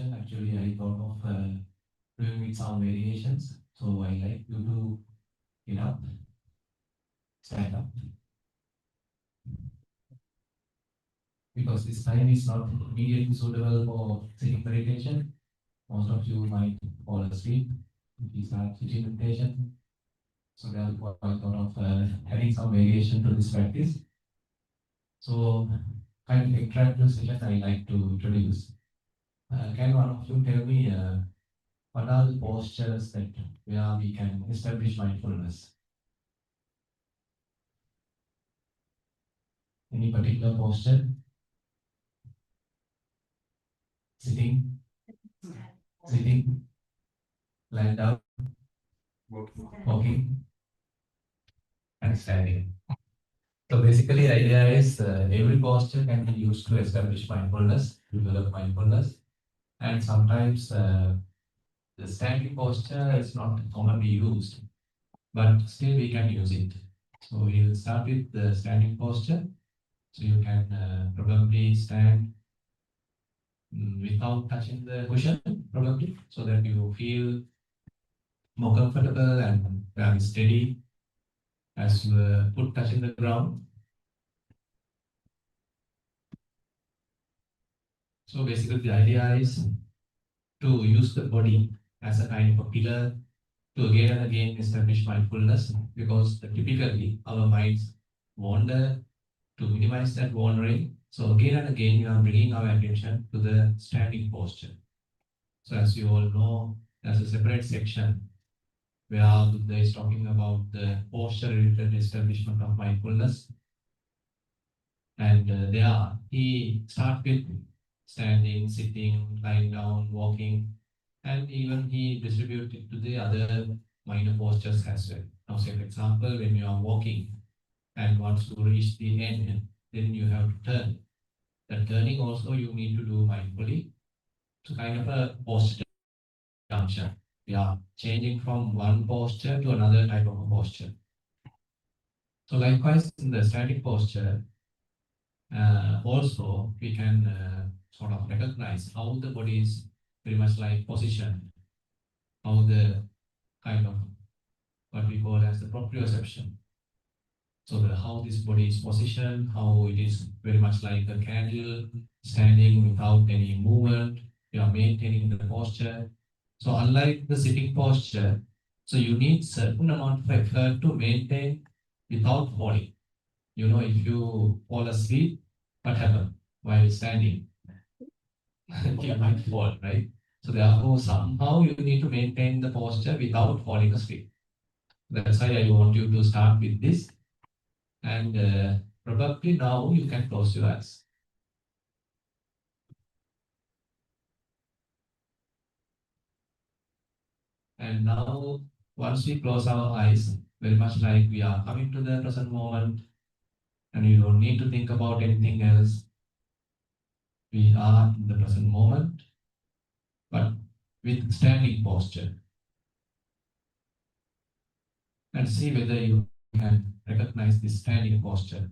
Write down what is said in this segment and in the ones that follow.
position, actually, I thought of doing with some variations. So I like you to get up, stand up, because this time is not immediately suitable for sitting meditation. Most of you might fall asleep if you start sitting meditation. So therefore, I thought of having some variation to this practice. So kind of interactive session I like to introduce. Can one of you tell me what are the postures that where we can establish mindfulness? Any particular posture? Sitting, sitting, lying down, walking, and standing. So basically, the idea is every posture can be used to establish mindfulness, develop mindfulness, and sometimes the standing posture is not commonly used, but still we can use it. So we'll start with the standing posture. So you can probably stand without touching the cushion, probably, so that you feel more comfortable and very steady as you put touching the ground. So basically, the idea is to use the body as a kind of a pillar to again and again establish mindfulness, because typically our minds wander. To minimize that wandering, so again and again we are bringing our attention to the standing posture. So as you all know, there's a separate section where Buddha is talking about the posture related establishment of mindfulness. And there he starts with standing, sitting, lying down, walking, and even he distributes it to the other minor postures as well. Now, say for example, when you are walking and once you reach the end, then you have to turn. That turning also you need to do mindfully. So kind of a posture junction. We are changing from one posture to another type of a posture. So likewise in the static posture, also we can sort of recognize how the body is very much like positioned, how the kind of what we call as the proprioception. So how this body is positioned, how it is very much like a candle standing without any movement. You are maintaining the posture. So unlike the sitting posture, so you need certain amount of effort to maintain without falling. You know, if you fall asleep, what happens while standing? You might fall, right? So therefore, somehow you need to maintain the posture without falling asleep. That's why I want you to start with this, and probably now you can close your eyes. And now, once we close our eyes, very much like we are coming to the present moment, and you don't need to think about anything else. We are in the present moment, but with standing posture. And see whether you can recognize this standing posture.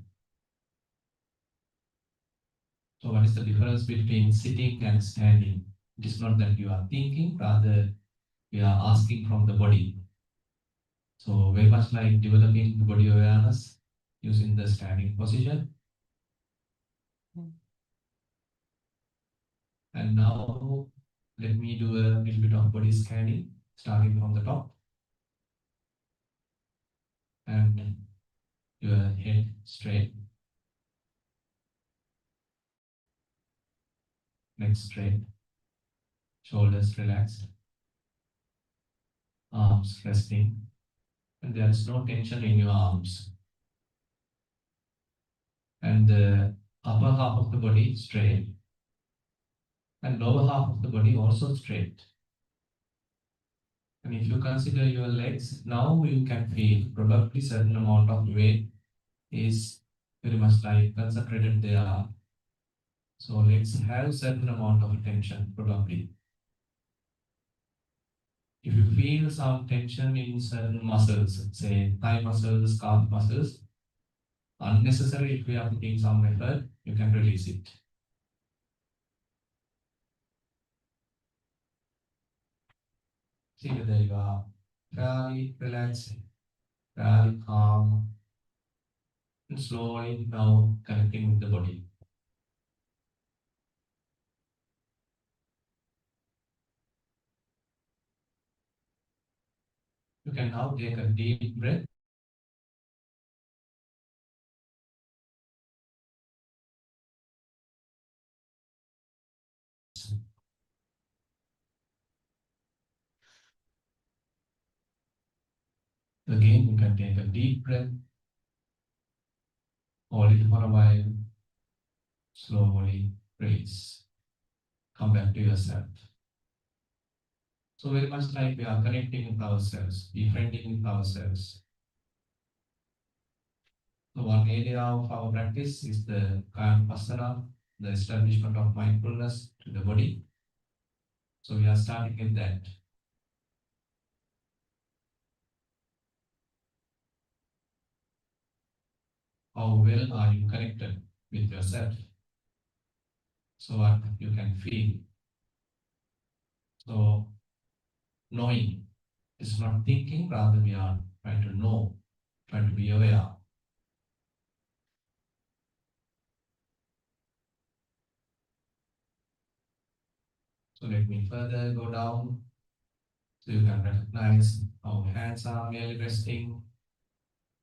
So what is the difference between sitting and standing? It is not that you are thinking, rather we are asking from the body. So very much like developing the body awareness using the standing position. And now let me do a little bit of body scanning, starting from the top. And your head straight, neck straight, shoulders relaxed, arms resting, and there is no tension in your arms. And the upper half of the body straight, and lower half of the body also straight. And if you consider your legs, now you can feel probably certain amount of weight is very much like concentrated there. So legs have certain amount of tension probably. If you feel some tension in certain muscles, say thigh muscles, calf muscles, unnecessary if you are putting some effort, you can release it. See whether you are fairly relaxed, fairly calm, and slowly now connecting with the body. You can now take a deep breath. Again, you can take a deep breath, hold it for a while, slowly release. Come back to yourself. So very much like we are connecting with ourselves, befriending with ourselves. So one area of our practice is the Kaya Pasana, the establishment of mindfulness to the body. So we are starting with that. How well are you connected with yourself? So what you can feel. So knowing is not thinking, rather we are trying to know, trying to be aware. So let me further go down. So you can recognize how hands are merely resting.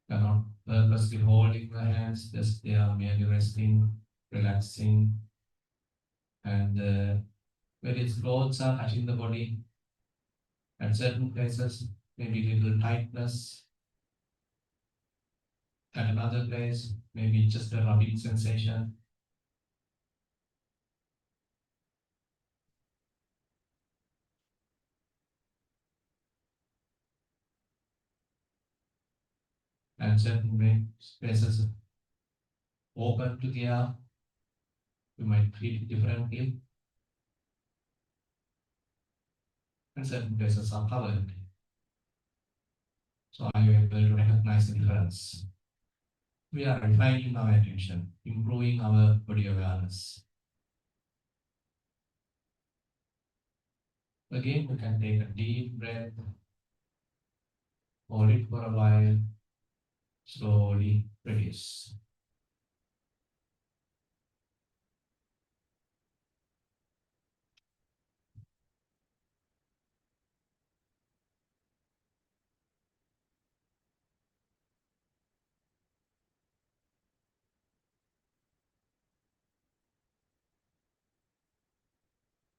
You are not purposely holding the hands, just they are merely resting, relaxing. And when its clothes are touching the body, at certain places, maybe little tightness. At another place, maybe just a rubbing sensation. And certain spaces open to the air, you might feel it differently. And certain places are covered. So are you able to recognize the difference? We are refining our attention, improving our body awareness. Again, you can take a deep breath, hold it for a while, slowly release.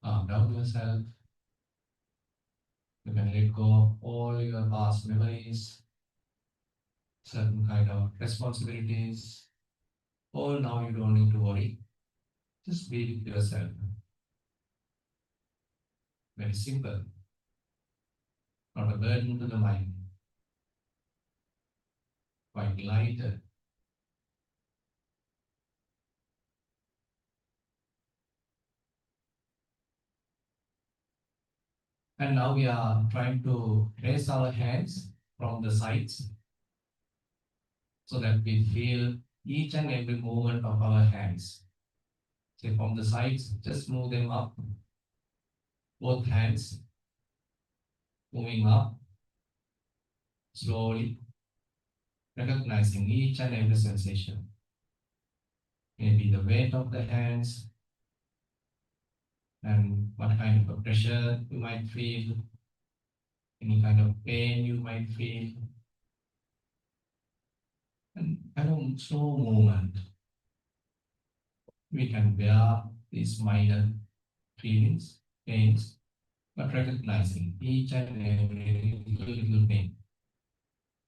Calm down yourself. You can let go of all your past memories, certain kind of responsibilities. All now you don't need to worry. Just be with yourself. Very simple. Not a burden to the mind. Quite lighter. And now we are trying to raise our hands from the sides so that we feel each and every movement of our hands. Say from the sides, just move them up. Both hands moving up slowly, recognizing each and every sensation. Maybe the weight of the hands and what kind of a pressure you might feel, any kind of pain you might feel, and kind of slow movement. We can bear these minor feelings, pains, but recognizing each and every little pain,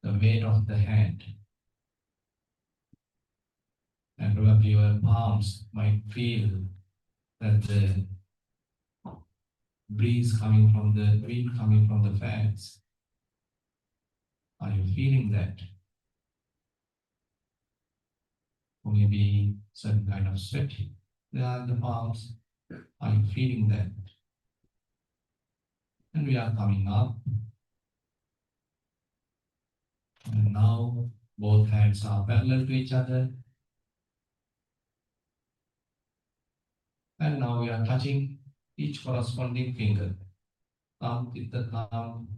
the weight of the hand, and probably your palms might feel that the breeze coming from the wind coming from the fans. Are you feeling that? Or maybe some kind of sweat there are the palms. Are you feeling that? And we are coming up. And now both hands are parallel to each other. And now we are touching each corresponding finger. thumb with the thumb,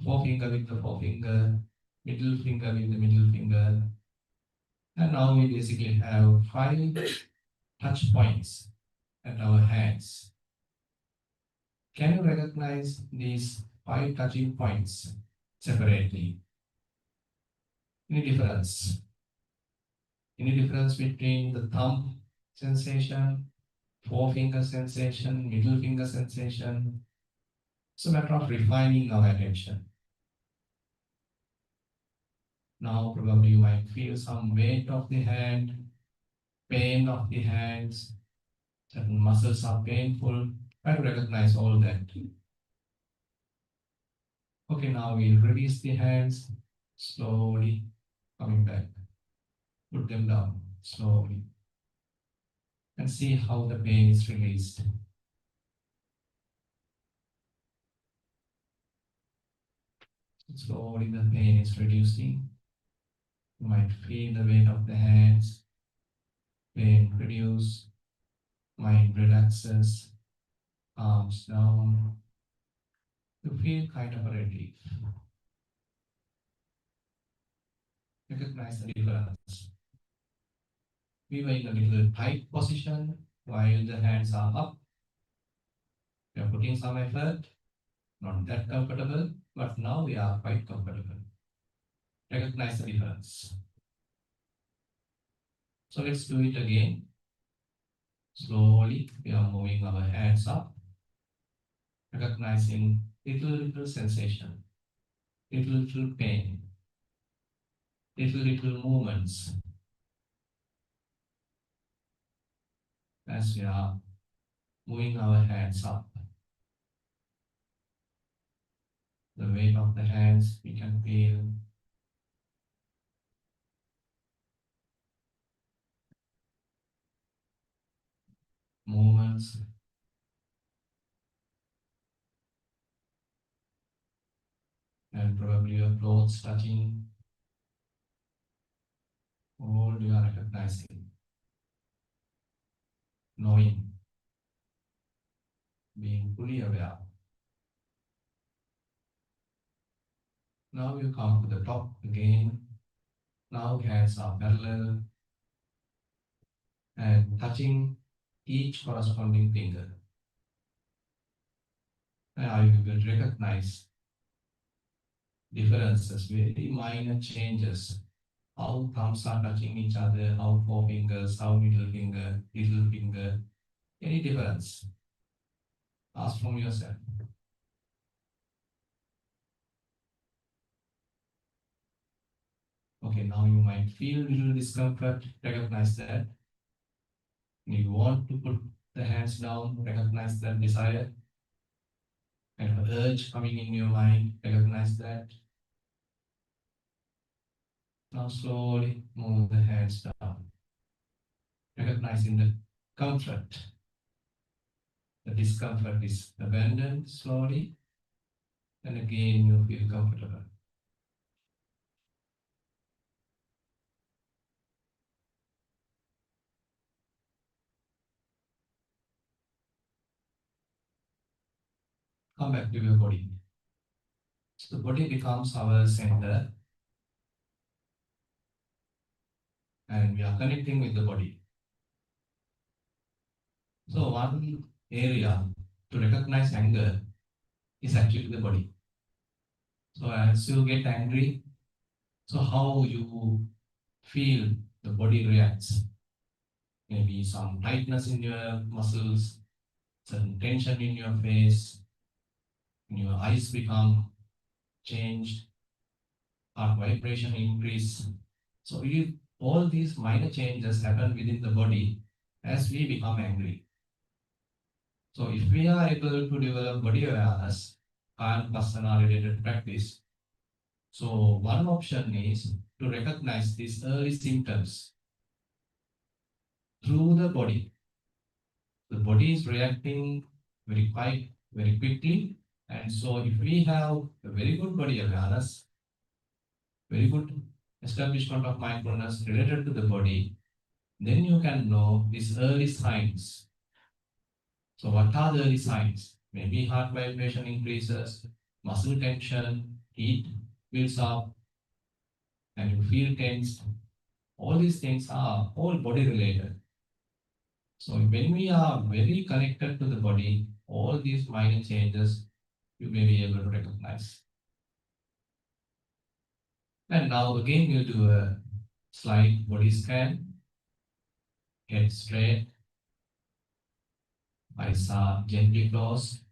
forefinger with the forefinger, middle finger with the middle finger. And now we basically have 5 touch points at our hands. Can you recognize these 5 touching points separately? Any difference? Any difference between the thumb sensation, forefinger sensation, middle finger sensation? It's a matter of refining our attention. Now probably you might feel some weight of the hand, pain of the hands, certain muscles are painful. Try to recognize all that. Okay, now we release the hands, slowly coming back. Put them down slowly and see how the pain is released. Slowly the pain is reducing. You might feel the weight of the hands, pain reduce, mind relaxes, arms down. You feel kind of a relief. Recognize the difference. We were in a little tight position while the hands are up. We are putting some effort, not that comfortable, but now we are quite comfortable. Recognize the difference. So let's do it again. Slowly, we are moving our hands up, recognizing little sensation, little pain, little movements as we are moving our hands up. The weight of the hands we can feel. Movements. And probably your clothes touching. All you are recognizing, knowing, being fully aware. Now you come to the top again. Now hands are parallel and touching each corresponding finger. Now you will recognize differences, very minor changes. How thumbs are touching each other, how forefingers, how middle finger, little finger. Any difference? Ask from yourself. Okay, now you might feel little discomfort. Recognize that. You want to put the hands down, recognize that desire. Kind of urge coming in your mind, recognize that. Now slowly move the hands down, recognizing the comfort. The discomfort is abandoned slowly, and again you feel comfortable. Come back to your body. So the body becomes our center, and we are connecting with the body. So one area to recognize anger is actually the body. So as you get angry, so how you feel the body reacts. Maybe some tightness in your muscles, some tension in your face, and your eyes become changed, heart vibration increase. So all these minor changes happen within the body as we become angry. So if we are able to develop body awareness and pasana related practice, so one option is to recognize these early symptoms through the body. The body is reacting very quickly. And so if we have a very good body awareness, very good establishment of mindfulness related to the body, then you can know these early signs. So what are the early signs? Maybe heart vibration increases, muscle tension, heat builds up, and you feel tense. All these things are all body related. So when we are very connected to the body, all these minor changes you may be able to recognize. And now again we'll do a slight body scan, head straight, eyes are gently closed,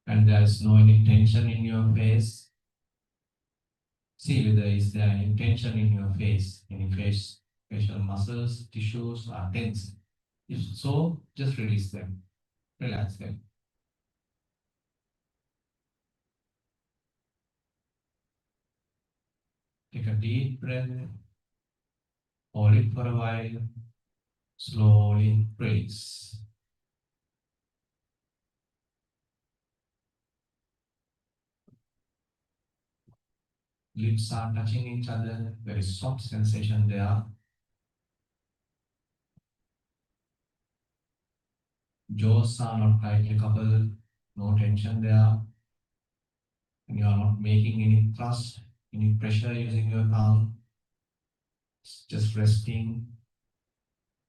and there's no any tension in your face. See whether is there any tension in your face, any facial muscles, tissues are tense. If so, just release them, relax them. Take a deep breath, hold it for a while, slowly release. Lips are touching each other, very soft sensation there. Jaws are not tightly coupled, no tension there. And you are not making any thrust, any pressure using your tongue. It's just resting.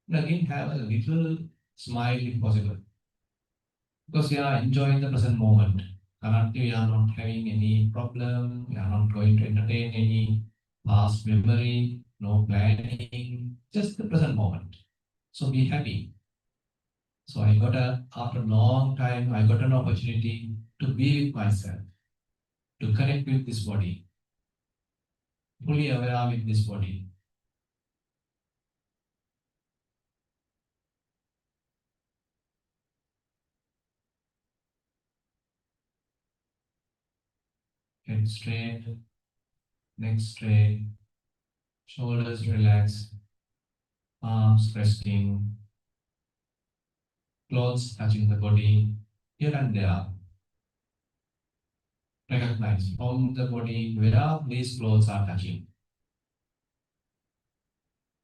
And again, have a little smile if possible. Because we are enjoying the present moment. Currently, we are not having any problem. We are not going to entertain any past memory, no planning, just the present moment. So be happy. So after a long time, I got an opportunity to be with myself, to connect with this body, fully aware with this body. Head straight, neck straight, shoulders relaxed, arms resting, clothes touching the body here and there. Recognize from the body where these clothes are touching.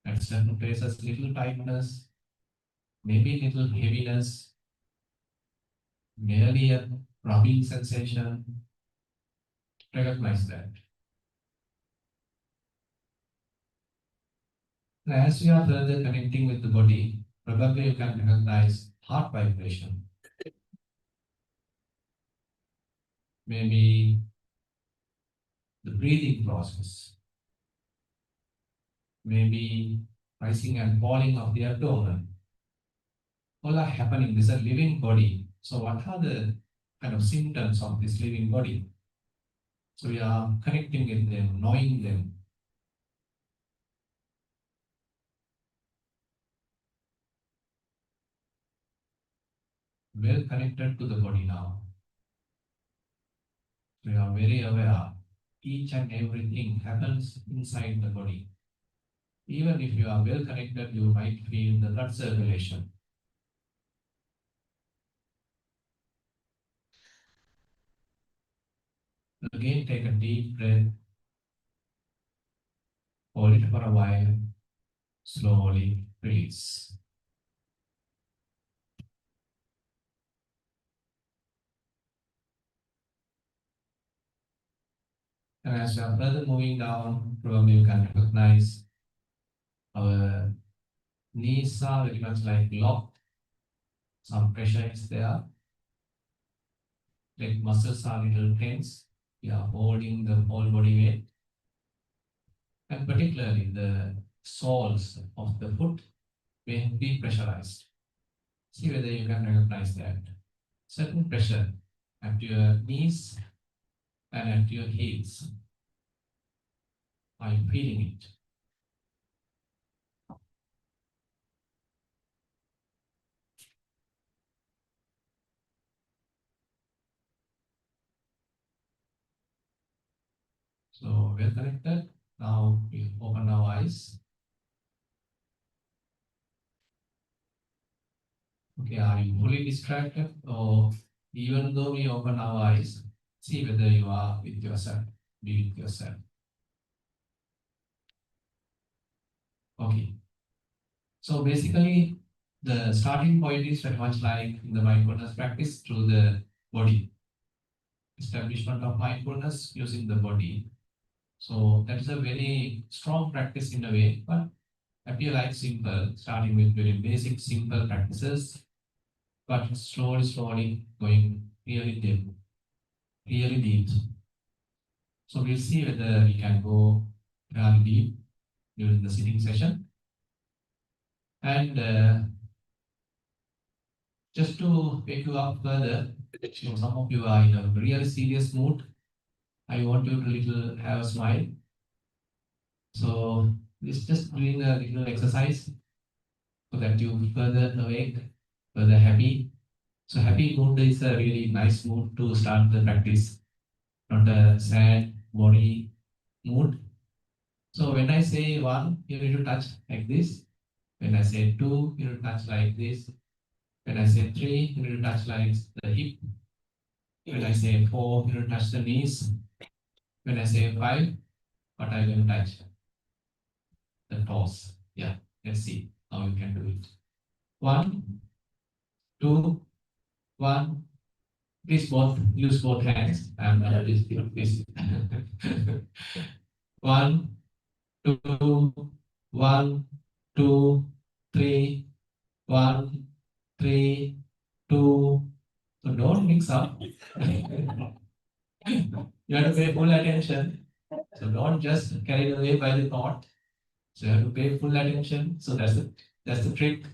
At certain places, little tightness, maybe little heaviness, merely a rubbing sensation. Recognize that. And as you are further connecting with the body, probably you can recognize heart vibration. Maybe the breathing process. Maybe rising and falling of the abdomen. All are happening. This is a living body. So what are the kind of symptoms of this living body? So we are connecting with them, knowing them. Well connected to the body now. We are very aware. Each and everything happens inside the body. Even if you are well connected, you might feel the blood circulation. Again, take a deep breath, hold it for a while, slowly release. And as we are further moving down, probably you can recognize our knees are very much like locked. Some pressure is there. Leg muscles are a little tense. We are holding the whole body weight. And particularly the soles of the foot may be pressurized. See whether you can recognize that. Certain pressure at your knees and at your heels. Are you feeling it? So we're connected. Now we open our eyes. Okay, are you fully distracted? Or even though we open our eyes, see whether you are with yourself, be with yourself. Okay. So basically, The starting point is very much like in the mindfulness practice through the body, establishment of mindfulness using the body. So that is a very strong practice in a way, but appear like simple, starting with very basic, simple practices, but slowly, slowly going really deep, really deep. So we'll see whether we can go really deep during the sitting session. And just to wake you up further, so some of you are in a really serious mood. I want you to little have a smile. So it's just doing a little exercise so that you further awake, further happy. So happy mood is a really nice mood to start the practice, not a sad, worry mood. So when I say one, you need to touch like this. When I say two, you need to touch like this. When I say three, you need to touch like the hip. When I say four, you need to touch the knees. When I say five, what are you going to touch? The toes. Yeah, let's see how you can do it. One, two, one. Please both use both hands. And this. One, two, one, two, three, one, three, two. So don't mix up. You have to pay full attention. So don't just carried away by the thought. So you have to pay full attention. So that's the trick.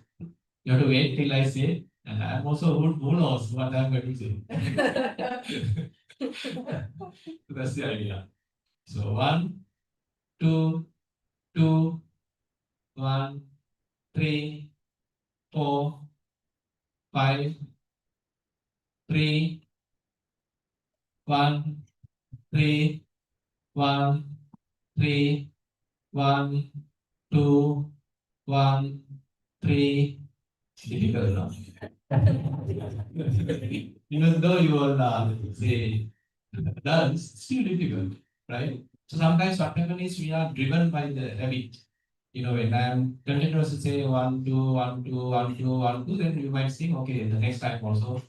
You have to wait till I say, and I'm also who knows what I'm going to say. So that's the idea. So one, two, two, one, three, four, five, three, one, three, one, three, one, two, one, three. Difficult, no? Even though you are say dance, still difficult, right? So sometimes what happens is we are driven by the habit. When I'm continuously say one, two, one, two, one, two, one, two, then you might think, okay, the next time also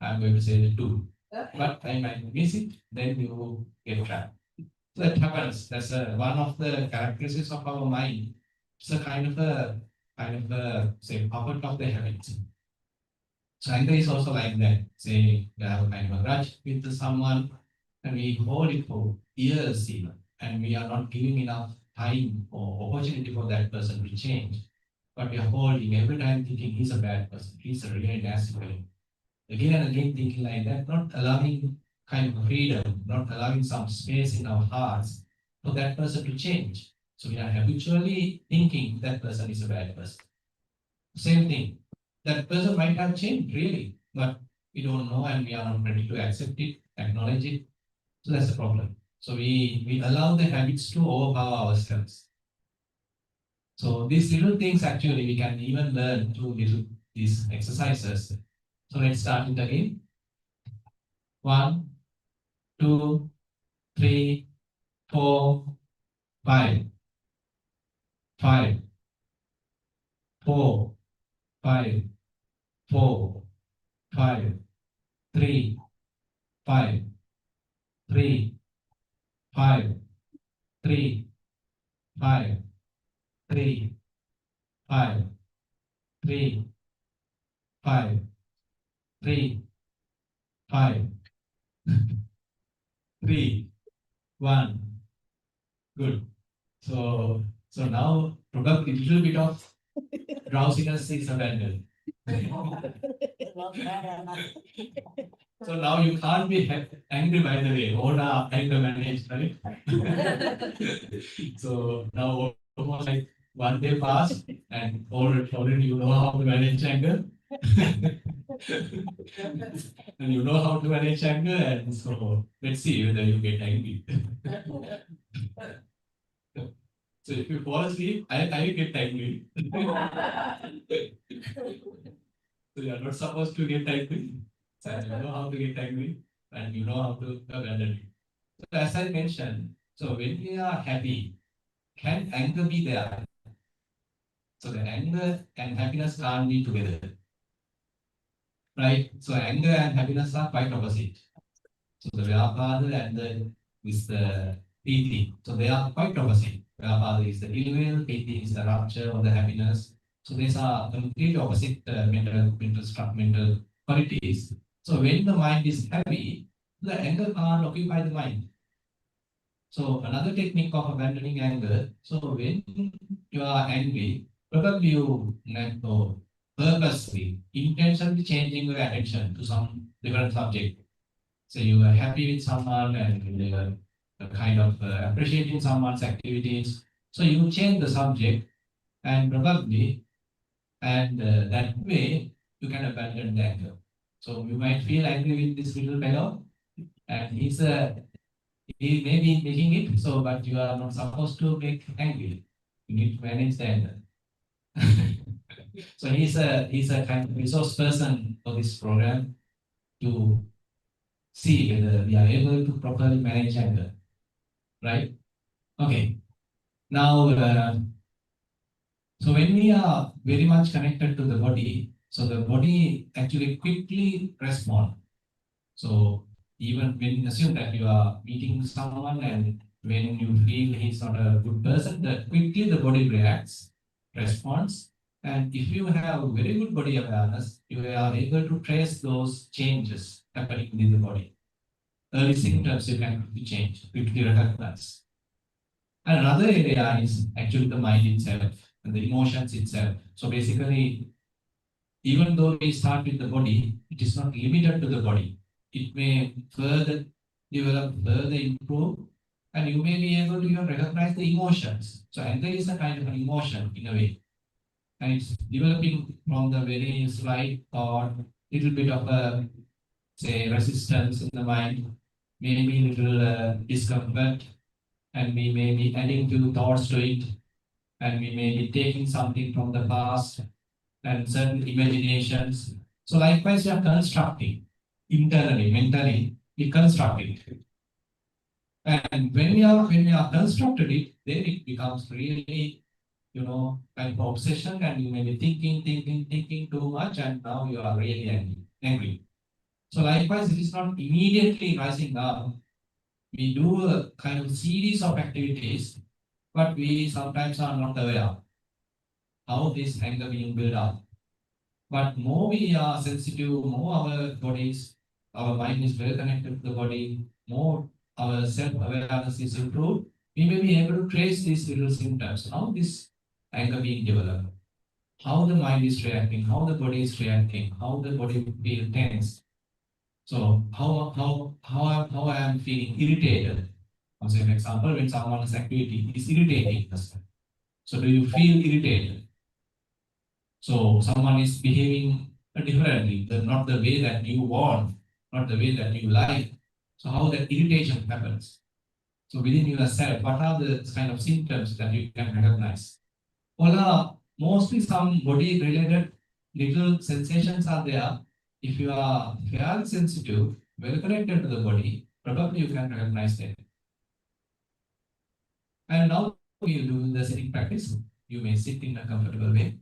I'm going to say the two. But I might miss it, then you get trapped. So that happens. That's one of the characteristics of our mind. It's a kind of a say puppet of the habit. So anger is also like that. Say we have a kind of a grudge with someone and we hold it for years even, and we are not giving enough time or opportunity for that person to change. But we are holding every time thinking he's a bad person, he's a really nasty guy. Again and again thinking like that, not allowing kind of freedom, not allowing some space in our hearts for that person to change. So we are habitually thinking that person is a bad person. Same thing. That person might have changed really, but we don't know and we are not ready to accept it, acknowledge it. So that's the problem. So we allow the habits to overpower ourselves. So these little things actually we can even learn through these exercises. So let's start it again. One, two, three, four, five, five, four, five, four, five, three, five, three, five, three, five, three, five, three, five, three, five, three, one. Good. So now probably a little bit of drowsiness is abandoned. So now you can't be angry by the way. All are anger managed, right? So now almost like one day passed and already you know how to manage anger. And you know how to manage anger, and so let's see whether you get angry. So if you fall asleep, I will get angry. So you are not supposed to get angry. So you know how to get angry and you know how to abandon it. So as I mentioned, so when we are happy, can anger be there? So the anger and happiness can't be together, right? So anger and happiness are quite opposite. So the Vyapada and the Piti. So they are quite opposite. Vyapada is the ill will, Piti is the rapture or the happiness. So these are complete opposite mental qualities. So when the mind is happy, the anger can't occupy the mind. So another technique of abandoning anger. So when you are angry, probably you purposely, intentionally changing your attention to some different subject. So you are happy with someone and you are kind of appreciating someone's activities. So you change the subject and probably, and that way you can abandon the anger. So you might feel angry with this little fellow, and he may be making it. So, but you are not supposed to make angry. You need to manage the anger. So he's a kind of resource person for this program to see whether we are able to properly manage anger, right? Okay. Now, so when we are very much connected to the body, so the body actually quickly respond. So even when assume that you are meeting someone and when you feel he's not a good person, that quickly the body reacts, responds. And if you have very good body awareness, you are able to trace those changes happening within the body. Early symptoms you can quickly change, quickly recognize. And another area is actually the mind itself and the emotions itself. So basically, even though we start with the body, it is not limited to the body. It may further develop, further improve, and you may be able to even recognize the emotions. So anger is a kind of an emotion in a way, and it's developing from the very slight or little bit of a say resistance in the mind, maybe little discomfort, and we may be adding few thoughts to it, and we may be taking something from the past and certain imaginations. So likewise, we are constructing internally, mentally, we construct it. And when we are constructed it, then it becomes really, kind of obsession, and you may be thinking too much, and now you are really angry. So likewise, it is not immediately rising up. We do a kind of series of activities, but we sometimes are not aware of how this anger being built up. But more we are sensitive, more our bodies, our mind is well connected to the body, more our self-awareness is improved, we may be able to trace these little symptoms, how this anger being developed, how the mind is reacting, how the body is reacting, how the body feels tense. So how I am feeling irritated. For example, when someone's activity is irritating us. So do you feel irritated? So someone is behaving differently, not the way that you want, not the way that you like. So how that irritation happens. So within yourself, what are the kind of symptoms that you can recognize? Well, mostly some body related little sensations are there. If you are fairly sensitive, well connected to the body, probably you can recognize them. And now we will do the sitting practice. You may sit in a comfortable way.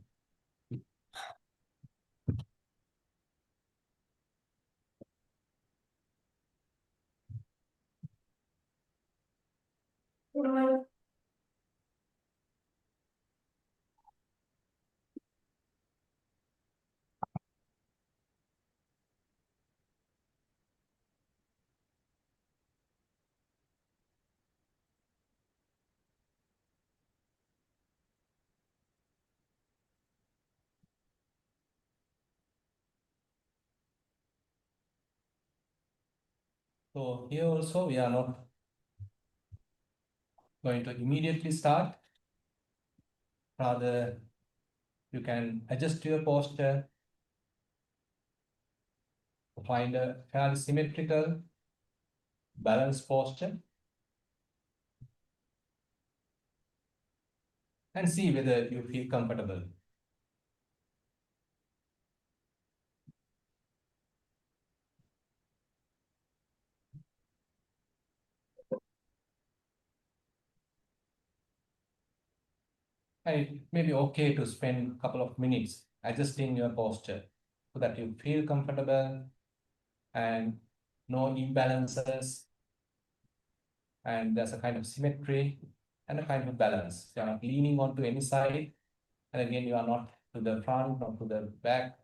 So here also we are not going to immediately start. Rather, you can adjust your posture, find a fairly symmetrical, balanced posture, and see whether you feel comfortable. And it may be okay to spend a couple of minutes adjusting your posture so that you feel comfortable and no imbalances, and there's a kind of symmetry and a kind of balance. You're not leaning onto any side, and again, you are not to the front or to the back,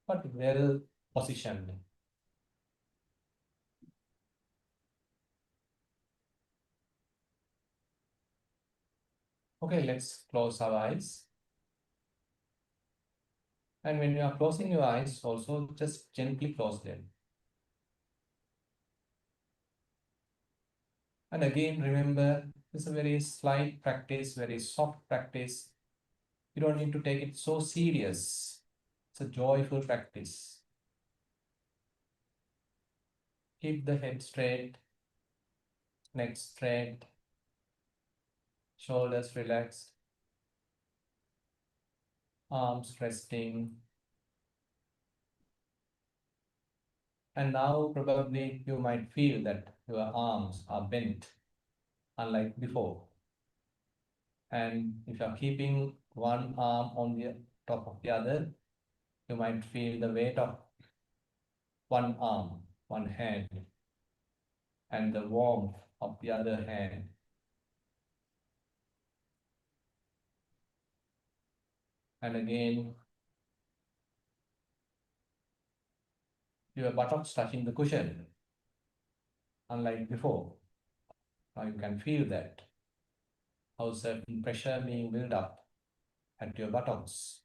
but well positioned. Okay, let's close our eyes. And when you are closing your eyes, also just gently close them. And again, remember, it's a very slight practice, very soft practice. You don't need to take it so serious. It's a joyful practice. Keep the head straight, neck straight, shoulders relaxed, arms resting. And now probably you might feel that your arms are bent, unlike before. And if you're keeping one arm on the top of the other, you might feel the weight of one arm, one hand, and the warmth of the other hand. And again, your buttocks touching the cushion, unlike before. Now you can feel that, how certain pressure being built up at your buttocks.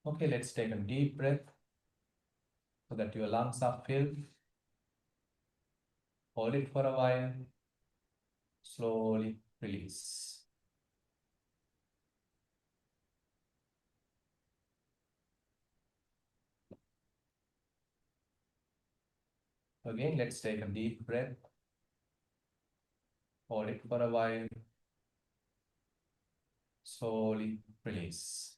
Okay, let's take a deep breath so that your lungs are filled. Hold it for a while, slowly release. Again, let's take a deep breath. Hold it for a while, slowly release.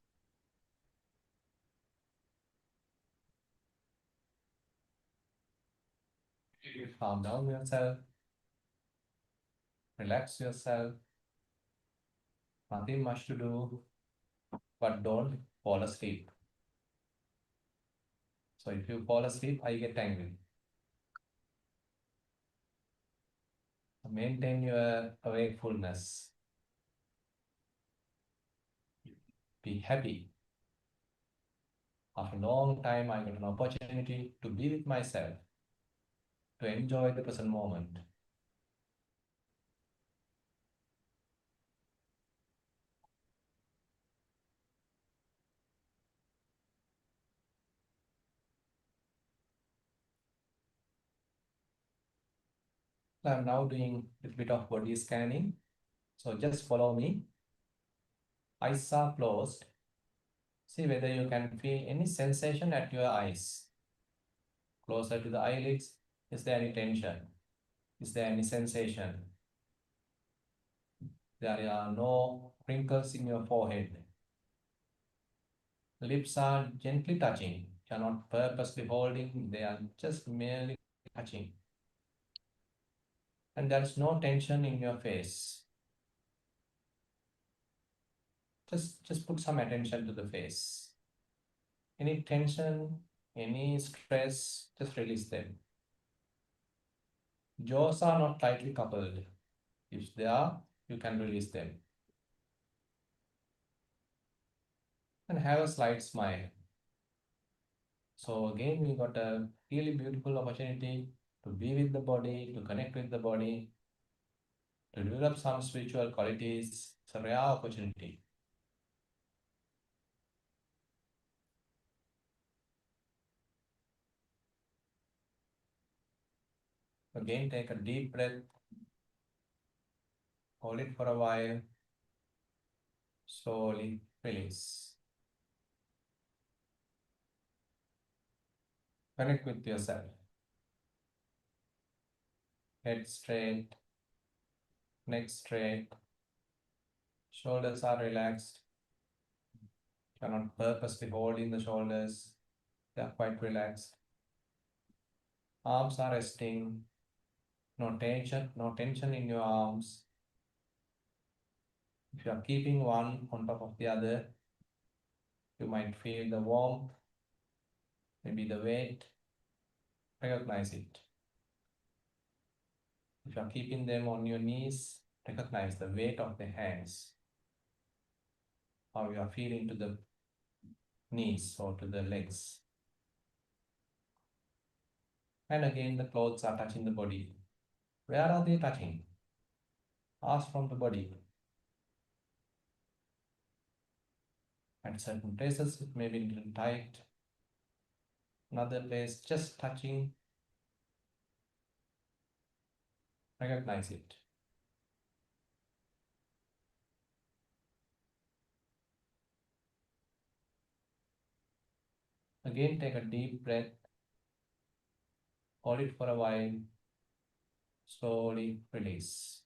Calm down yourself, relax yourself. Nothing much to do, but don't fall asleep. So if you fall asleep, I get angry. Maintain your wakefulness. Be happy. After a long time, I got an opportunity to be with myself, to enjoy the present moment. So I'm now doing a bit of body scanning. So just follow me. Eyes are closed. See whether you can feel any sensation at your eyes. Closer to the eyelids, is there any tension? Is there any sensation? There are no wrinkles in your forehead. Lips are gently touching. You are not purposely holding, they are just merely touching. And there is no tension in your face. Just put some attention to the face. Any tension, any stress, just release them. Jaws are not tightly coupled. If they are, you can release them. And have a slight smile. So again, we got a really beautiful opportunity to be with the body, to connect with the body, to develop some spiritual qualities. It's a rare opportunity. Again, take a deep breath, hold it for a while, slowly release. Connect with yourself. Head straight, neck straight, shoulders are relaxed. You're not purposely holding the shoulders, they are quite relaxed. Arms are resting, No tension in your arms. If you are keeping one on top of the other, you might feel the warmth, maybe the weight. Recognize it. If you are keeping them on your knees, recognize the weight of the hands, how you are feeling to the knees or to the legs. And again, the clothes are touching the body. Where are they touching? Ask from the body. At certain places, it may be a little tight. Another place, just touching. Recognize it. Again, take a deep breath. Hold it for a while. Slowly release.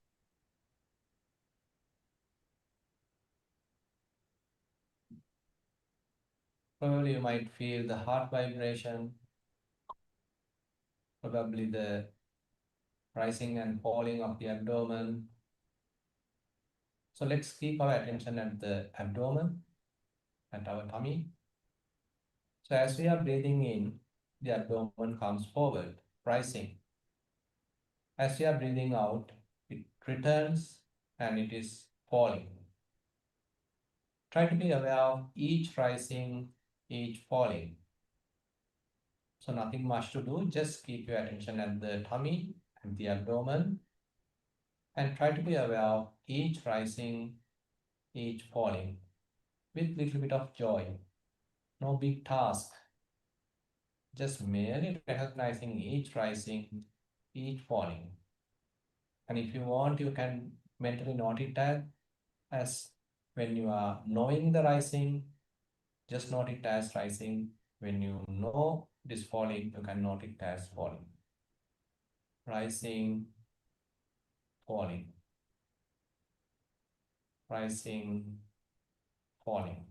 Probably you might feel the heart vibration, probably the rising and falling of the abdomen. So let's keep our attention at the abdomen, at our tummy. So as we are breathing in, the abdomen comes forward, rising. As we are breathing out, it returns and it is falling. Try to be aware of each rising, each falling. So nothing much to do, just keep your attention at the tummy and the abdomen and try to be aware of each rising, each falling with little bit of joy. No big task, just merely recognizing each rising, each falling. And if you want, you can mentally note it as when you are knowing the rising, just note it as rising. When you know it is falling, you can note it as falling. Rising, falling, rising, falling.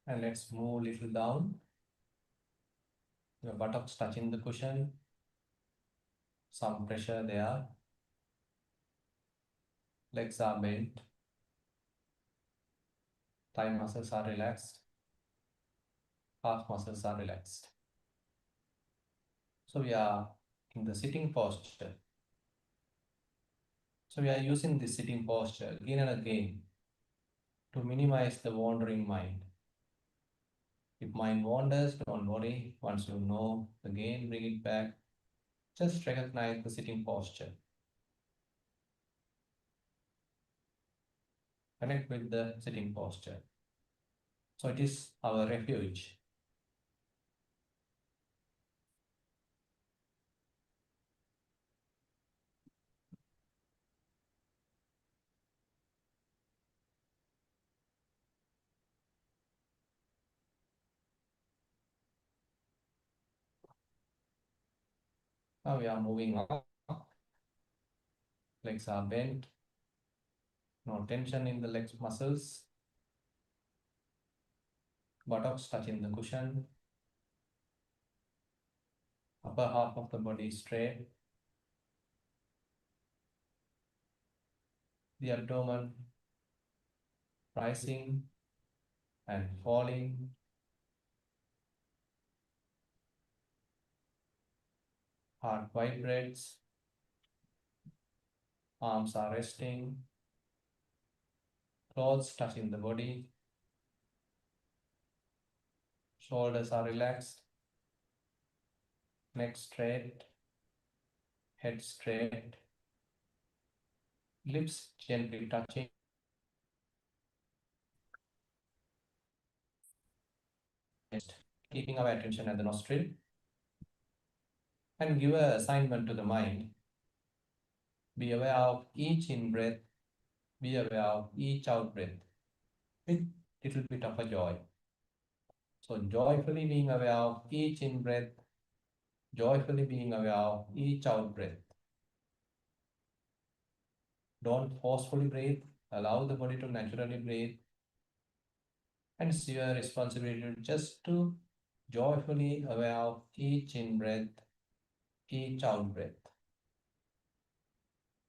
And let's move a little down. Your buttocks touching the cushion. Some pressure there. Legs are bent. Thigh muscles are relaxed. Calf muscles are relaxed. So we are in the sitting posture. So we are using this sitting posture again and again to minimize the wandering mind. If mind wanders, don't worry. Once you know, again bring it back. Just recognize the sitting posture. Connect with the sitting posture. So it is our refuge. Now we are moving up. Legs are bent. No tension in the legs muscles. Buttocks touching the cushion. Upper half of the body straight. The abdomen rising and falling. Heart vibrates, arms are resting, clothes touching the body, shoulders are relaxed, neck straight, head straight, lips gently touching, keeping our attention at the nostril, and give a assignment to the mind. Be aware of each in breath, be aware of each out breath with little bit of a joy. So joyfully being aware of each in breath, joyfully being aware of each out breath. Don't forcefully breathe, allow the body to naturally breathe. And it's your responsibility just to joyfully aware of each in breath, each out breath.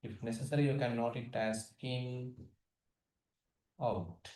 If necessary, you can note it as in, out.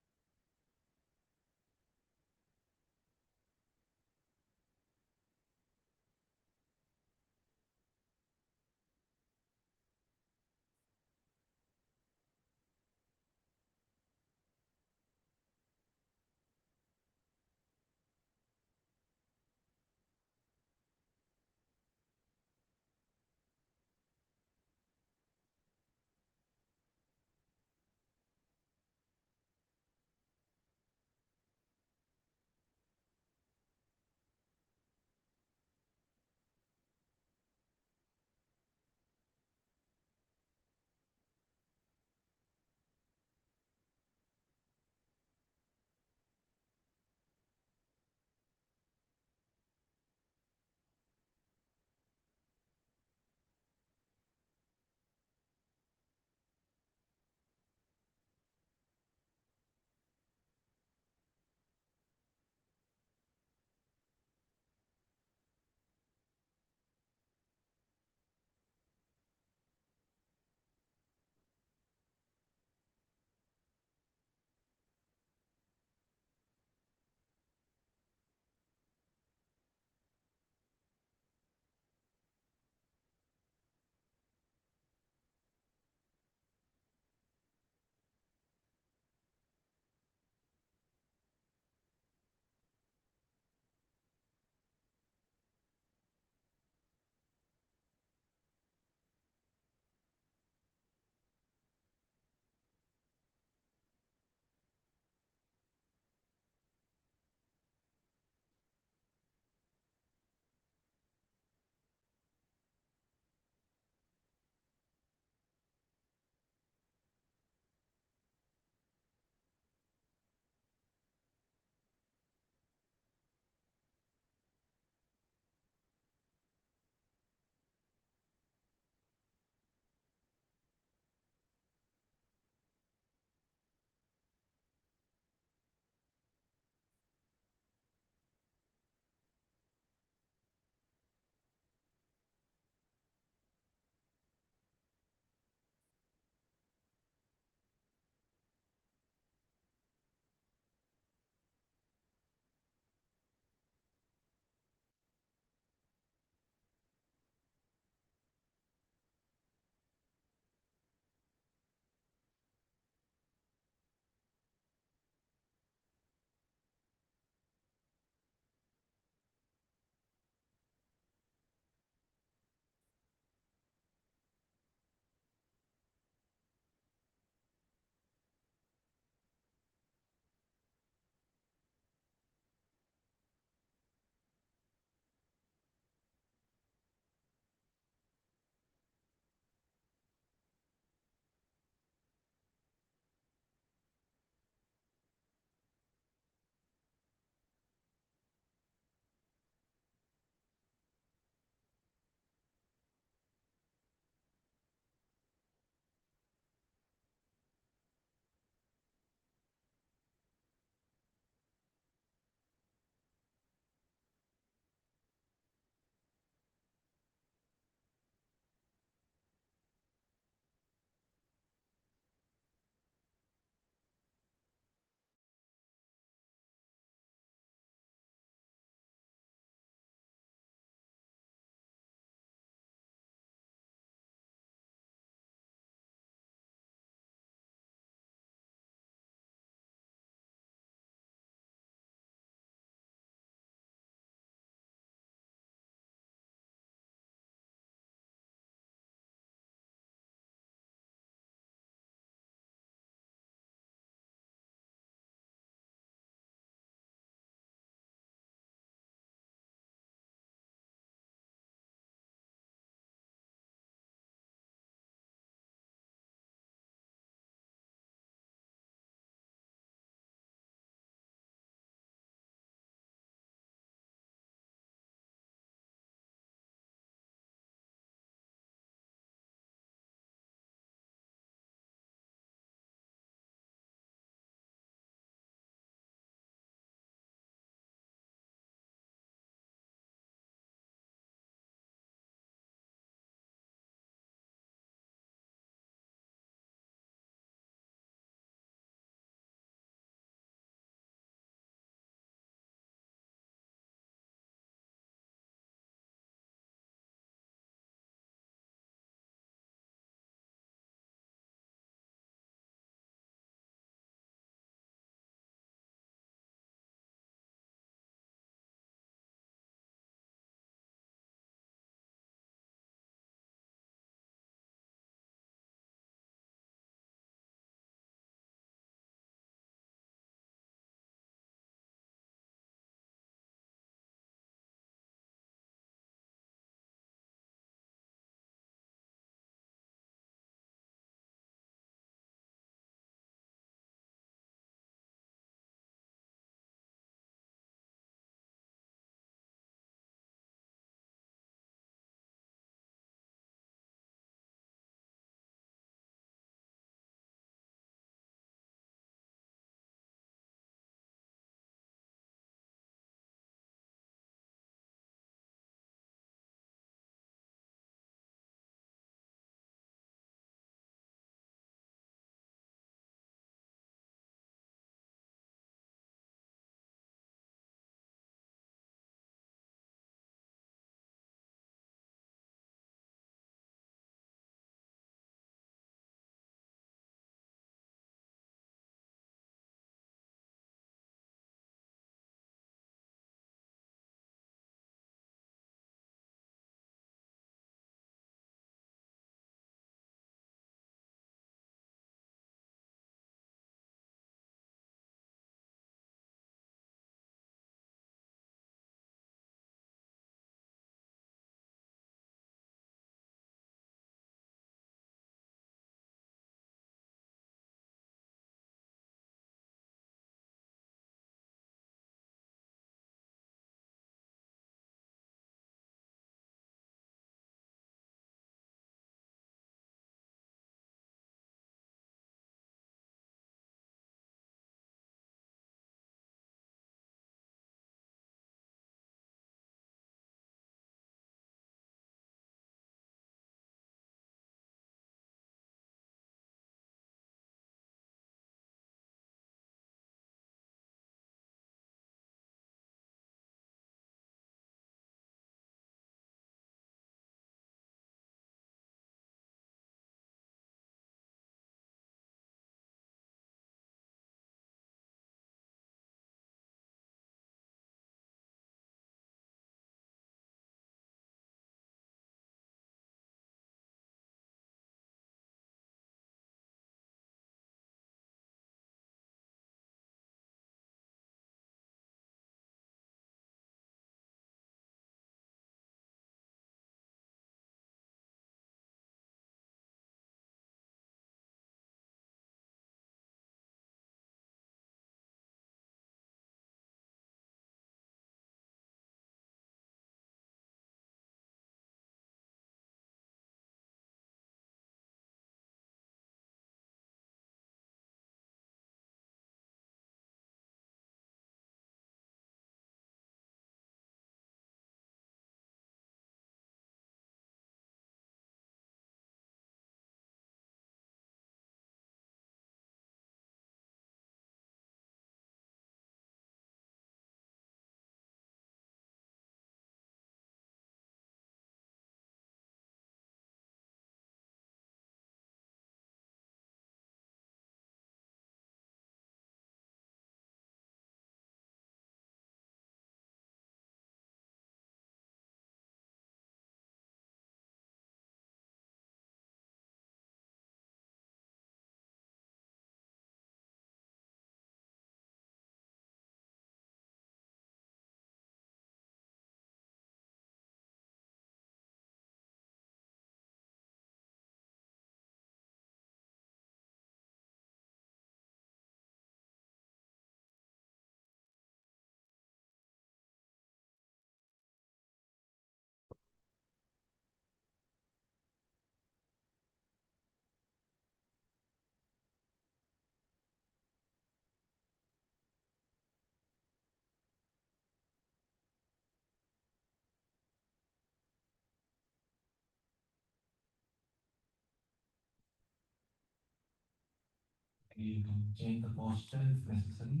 You can change the posture if necessary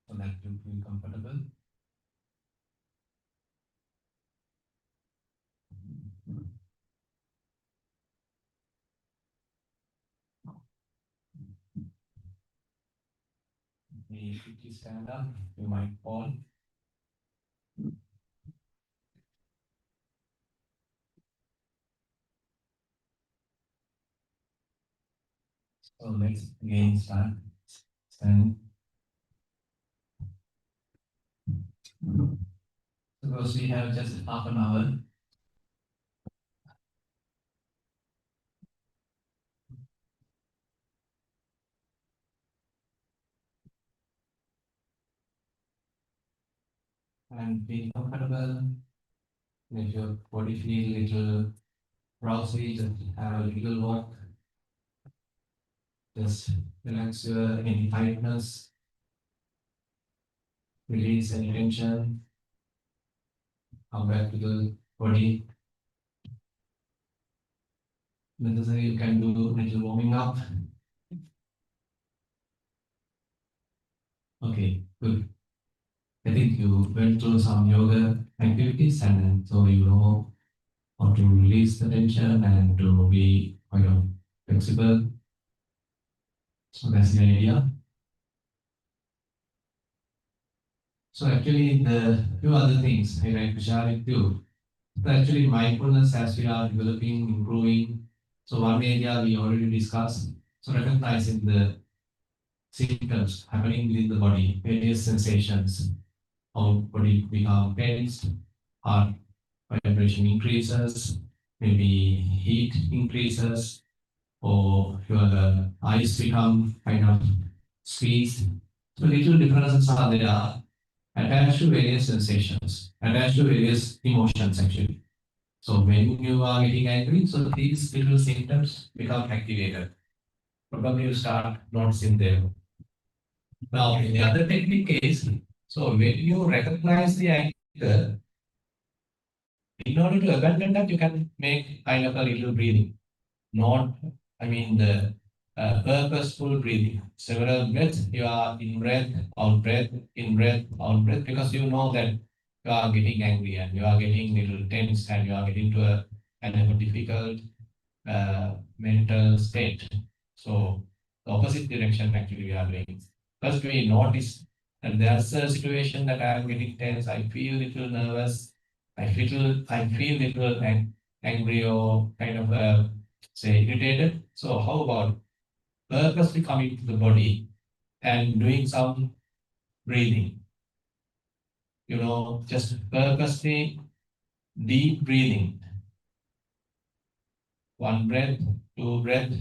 so that you feel comfortable. If you stand up, you might fall. So let's again start. Stand. Suppose we have just half an hour. And be comfortable. If your body feel little drowsy, just have a little walk. Just relax your any tightness, release any tension, come back to the body. Necessary, you can do little warming up. Okay, good. I think you went through some yoga activities, and so you know how to release the tension and to be kind of flexible. So that's the idea. So actually, the few other things I like to share with you. So actually, mindfulness as we are developing, improving. So one area we already discussed. So recognizing the symptoms happening within the body, various sensations, how body become tensed, heart vibration increases, maybe heat increases, or your eyes become kind of squeezed. So little differences are there attached to various sensations, attached to various emotions actually. So when you are getting angry, so these little symptoms become activated. Probably you start noticing them. Now, in the other technique is, so when you recognize the anger, in order to abandon that, you can make kind of a little breathing. Not, I mean, the purposeful breathing. Several breaths, you are in breath, in breath, out breath, because you know that you are getting angry and you are getting little tense and you are getting to a kind of a difficult mental state. So the opposite direction actually we are doing. First we notice that there's a situation that I am getting tense, I feel little nervous, I feel little angry or kind of say irritated. So how about purposely coming to the body and doing some breathing? You know, just purposely deep breathing. One breath, two breath,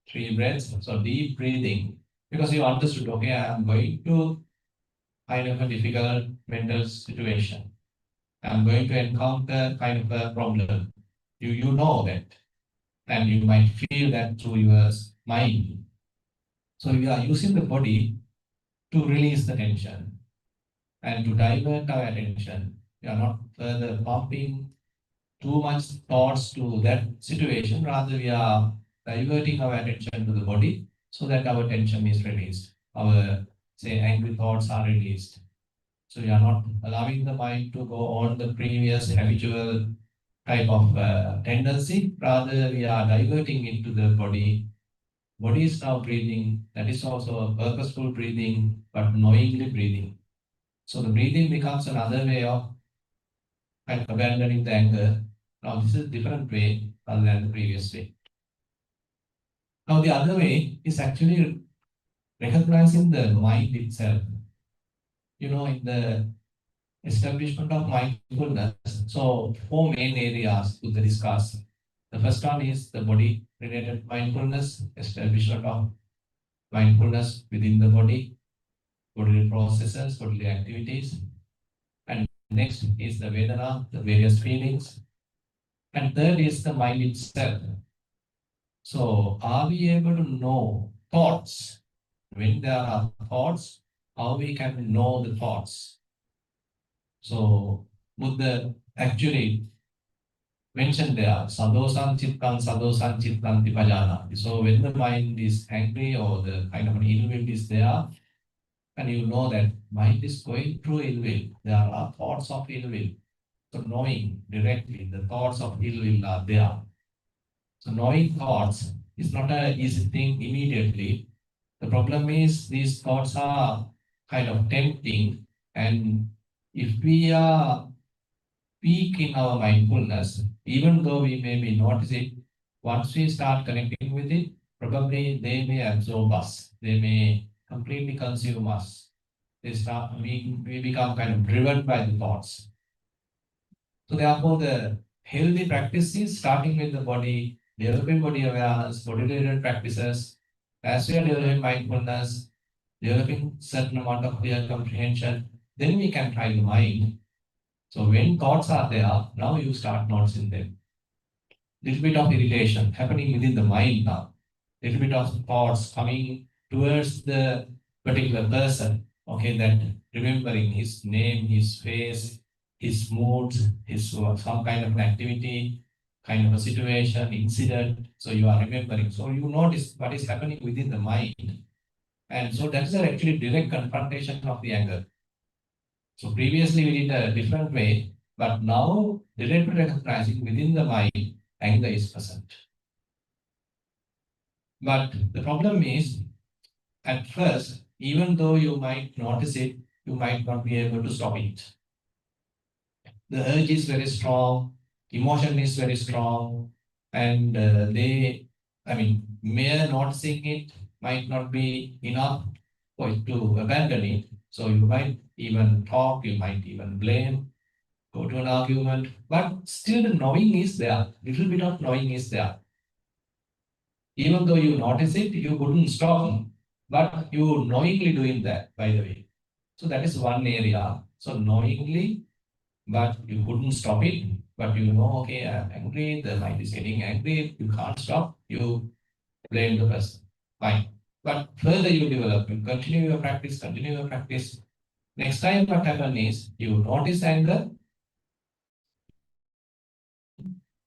three breaths. So deep breathing. Because you understood, okay, I'm going to kind of a difficult mental situation. I'm going to encounter kind of a problem. You know that. And you might feel that through your mind. So you are using the body to release the tension and to divert our attention. We are not further pumping too much thoughts to that situation. Rather, we are diverting our attention to the body so that our tension is released. Our, say, angry thoughts are released. So we are not allowing the mind to go on the previous habitual type of tendency. Rather, we are diverting into the body. Body is now breathing. That is also a purposeful breathing, but knowingly breathing. So the breathing becomes another way of abandoning the anger. Now this is a different way rather than the previous way. Now the other way is actually recognizing the mind itself. You know, in the establishment of mindfulness, so four main areas to discuss. The first one is the body related mindfulness, establishment of mindfulness within the body, bodily processes, bodily activities. And next is the Vedana, the various feelings. And third is the mind itself. So are we able to know thoughts? When there are thoughts, how we can know the thoughts? So Buddha actually mentioned there, sadosan chittan, sadosan chittan tipajana. So when the mind is angry or the kind of an ill will is there, and you know that mind is going through ill will, there are thoughts of ill will. So knowing directly the thoughts of ill will are there. So knowing thoughts is not an easy thing immediately. The problem is these thoughts are kind of tempting, and if we are weak in our mindfulness, even though we may be notice it, once we start connecting with it, probably they may absorb us. They may completely consume us. We become kind of driven by the thoughts. So therefore, the healthy practice is starting with the body, developing body awareness, body-related practices. As we are developing mindfulness, developing certain amount of clear comprehension, then we can try the mind. So when thoughts are there, now you start noticing them. Little bit of irritation happening within the mind now. Little bit of thoughts coming towards the particular person. Okay, that remembering his name, his face, his moods, his some kind of an activity, kind of a situation, incident. So you are remembering. So you notice what is happening within the mind. And so that is actually direct confrontation of the anger. So previously we did a different way, but now directly recognizing within the mind, anger is present. But the problem is, at first, even though you might notice it, you might not be able to stop it. The urge is very strong, emotion is very strong, and mere noticing it might not be enough for you to abandon it. So you might even talk, you might even blame, go to an argument, but still the knowing is there. Little bit of knowing is there. Even though you notice it, you couldn't stop, but you knowingly doing that, by the way. So that is one area. So knowingly, but you couldn't stop it, but you know, okay, I'm angry, the mind is getting angry, you can't stop, you blame the person. Fine. But further you develop, you continue your practice, continue your practice. Next time what happens is you notice anger,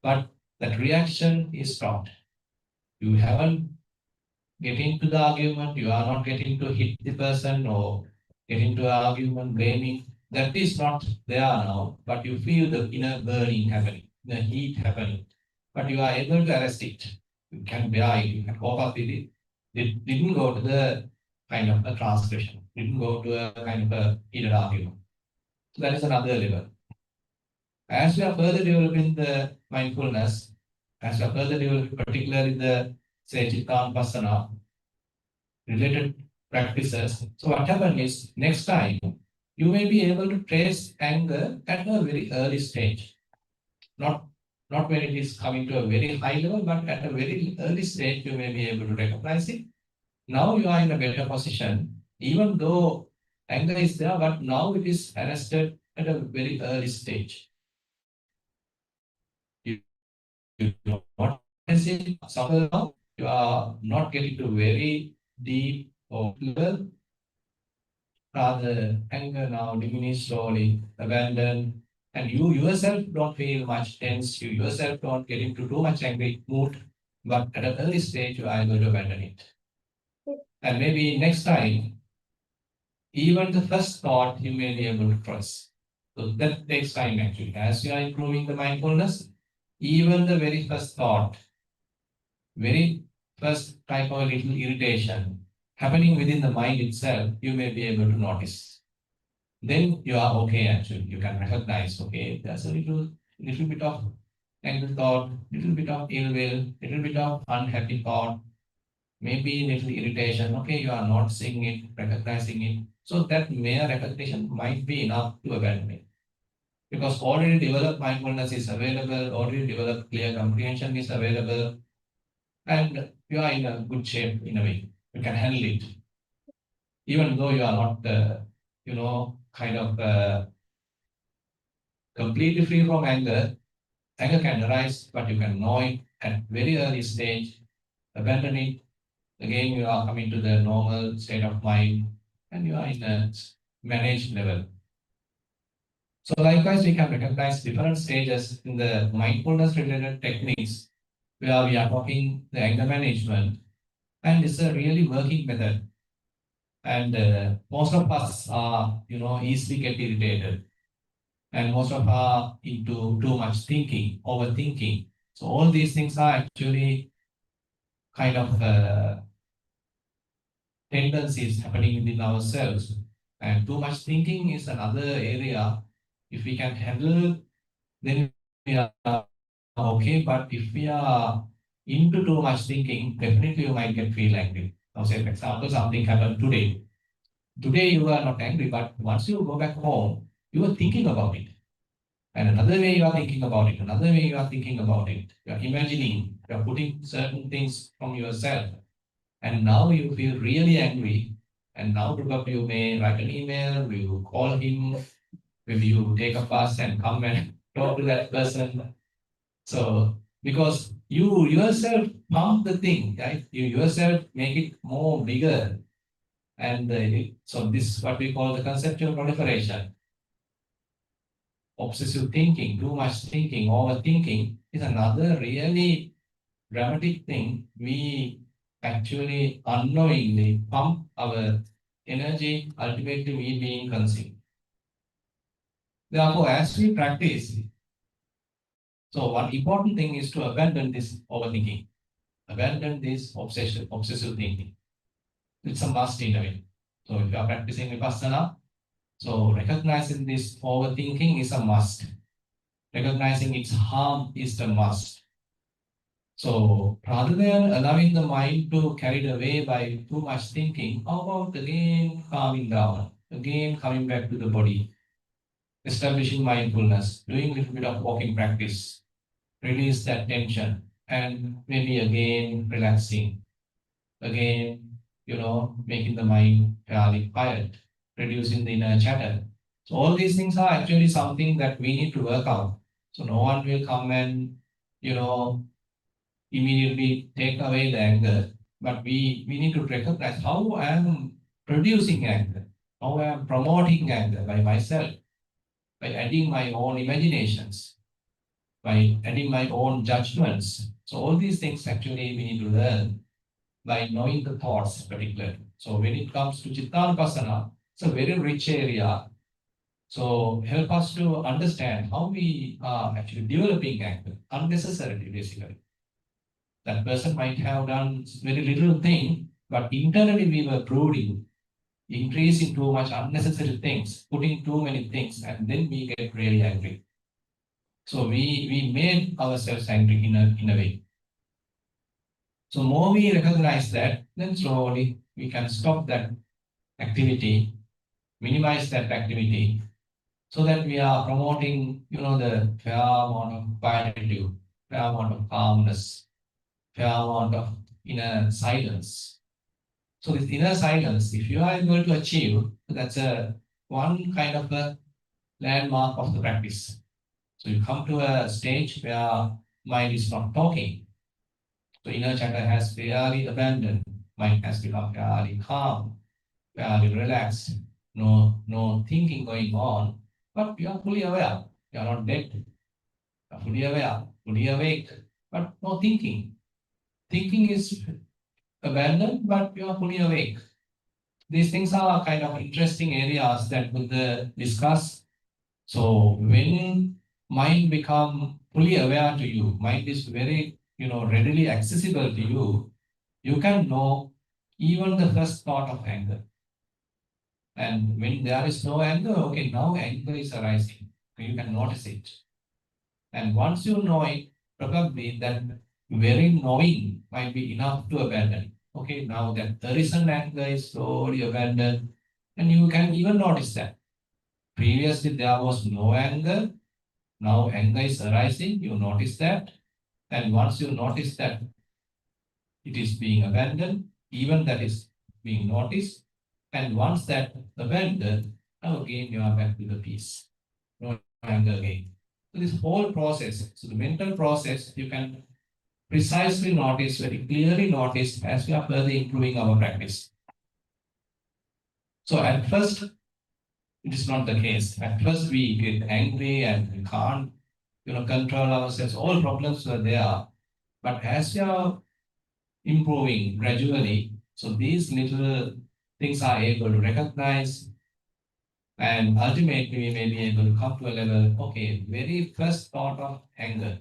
but that reaction is stopped. You haven't get into the argument, you are not getting to hit the person or get into an argument, blaming. That is not there now, but you feel the inner burning happening, the heat happening. But you are able to arrest it. You can bear it, you can cope up with it. It didn't go to the kind of a transgression, didn't go to a kind of a heated argument. So that is another level. As we are further developing the mindfulness, as we are further developing, particularly the say Chittanupassana, related practices. So what happens is next time you may be able to trace anger at a very early stage. Not not when it is coming to a very high level, but at a very early stage you may be able to recognize it. Now you are in a better position, even though anger is there, but now it is arrested at a very early stage. You, you not it suffer now, you are not getting to very deep or level. Rather, anger now diminish slowly, abandon, and you yourself don't feel much tense, you yourself don't get into too much angry mood, but at an early stage you are able to abandon it. And maybe next time, even the first thought you may be able to trust. So that takes time actually. As you are improving the mindfulness, even the very first thought, very first type of little irritation happening within the mind itself, you may be able to notice. Then you are okay actually. You can recognize, okay, there's a little bit of anger thought, little bit of ill will, little bit of unhappy thought, maybe little irritation. Okay, you are not seeing it, recognizing it. So that mere recognition might be enough to abandon it. Because already developed mindfulness is available, already developed clear comprehension is available, and you are in a good shape in a way. You can handle it. Even though you are not, kind of completely free from anger, anger can arise, but you can know it at very early stage, abandon it. Again, you are coming to the normal state of mind, and you are in a managed level. So likewise, we can recognize different stages in the mindfulness related techniques where we are talking the anger management, and it's a really working method. And most of us are, easily get irritated, and most of us are into too much thinking, overthinking. So all these things are actually kind of tendencies happening within ourselves. And too much thinking is another area. If we can handle, then we are okay. But if we are into too much thinking, definitely you might get feel angry. Now, say for example, something happened today. Today you are not angry, but once you go back home, you are thinking about it. And another way you are thinking about it, another way you are thinking about it. You are imagining, you are putting certain things from yourself. And now you feel really angry. And now probably you may write an email, you call him, maybe you take a bus and come and talk to that person. So because you yourself pump the thing, right? You yourself make it more bigger. And so this is what we call the conceptual proliferation. Obsessive thinking, too much thinking, overthinking is another really dramatic thing. We actually unknowingly pump our energy, ultimately we being consumed. Therefore, as we practice, so one important thing is to abandon this overthinking, abandon this obsessive thinking. It's a must in a way. So if you are practicing Vipassana, so recognizing this overthinking is a must. Recognizing its harm is the must. So rather than allowing the mind to carried away by too much thinking, how about again calming down, again coming back to the body, establishing mindfulness, doing a little bit of walking practice, release that tension, and maybe again relaxing, again, making the mind fairly quiet, reducing the inner chatter. So all these things are actually something that we need to work out. So no one will come and, you know, immediately take away the anger. But we need to recognize how I am producing anger, how I am promoting anger by myself, by adding my own imaginations, by adding my own judgments. So all these things actually we need to learn by knowing the thoughts particularly. So when it comes to Chittanupasana, it's a very rich area. So help us to understand how we are actually developing anger unnecessarily, basically. That person might have done very little thing, but internally we were brooding, increasing too much unnecessary things, putting too many things, and then we get really angry. So we made ourselves angry in a way. So more we recognize that, then slowly we can stop that activity, minimize that activity, so that we are promoting, the fair amount of quietude, fair amount of calmness, fair amount of inner silence. So this inner silence, if you are able to achieve, that's a one kind of a landmark of the practice. So you come to a stage where mind is not talking. So inner chatter has fairly abandoned. Mind has become fairly calm, fairly relaxed. No thinking going on, but you are fully aware. You are not dead. You are fully aware, fully awake, but no thinking. Thinking is abandoned, but you are fully awake. These things are kind of interesting areas that we'll discuss. So when mind become fully aware to you, mind is very, readily accessible to you, you can know even the first thought of anger. And when there is no anger, okay, now anger is arising. You can notice it. And once you know it, probably that very knowing might be enough to abandon. Okay, now that there is an anger is slowly abandoned, and you can even notice that. Previously there was no anger, now anger is arising, you notice that. And once you notice that it is being abandoned, even that is being noticed. And once that abandoned, now again you are back to the peace. No anger again. So this whole process, so the mental process, you can precisely notice, very clearly notice as we are further improving our practice. So at first, It is not the case. At first, we get angry and we can't, control ourselves. All problems were there. But as we are improving gradually, so these little things are able to recognize, and ultimately we may be able to come to a level, okay, very first thought of anger,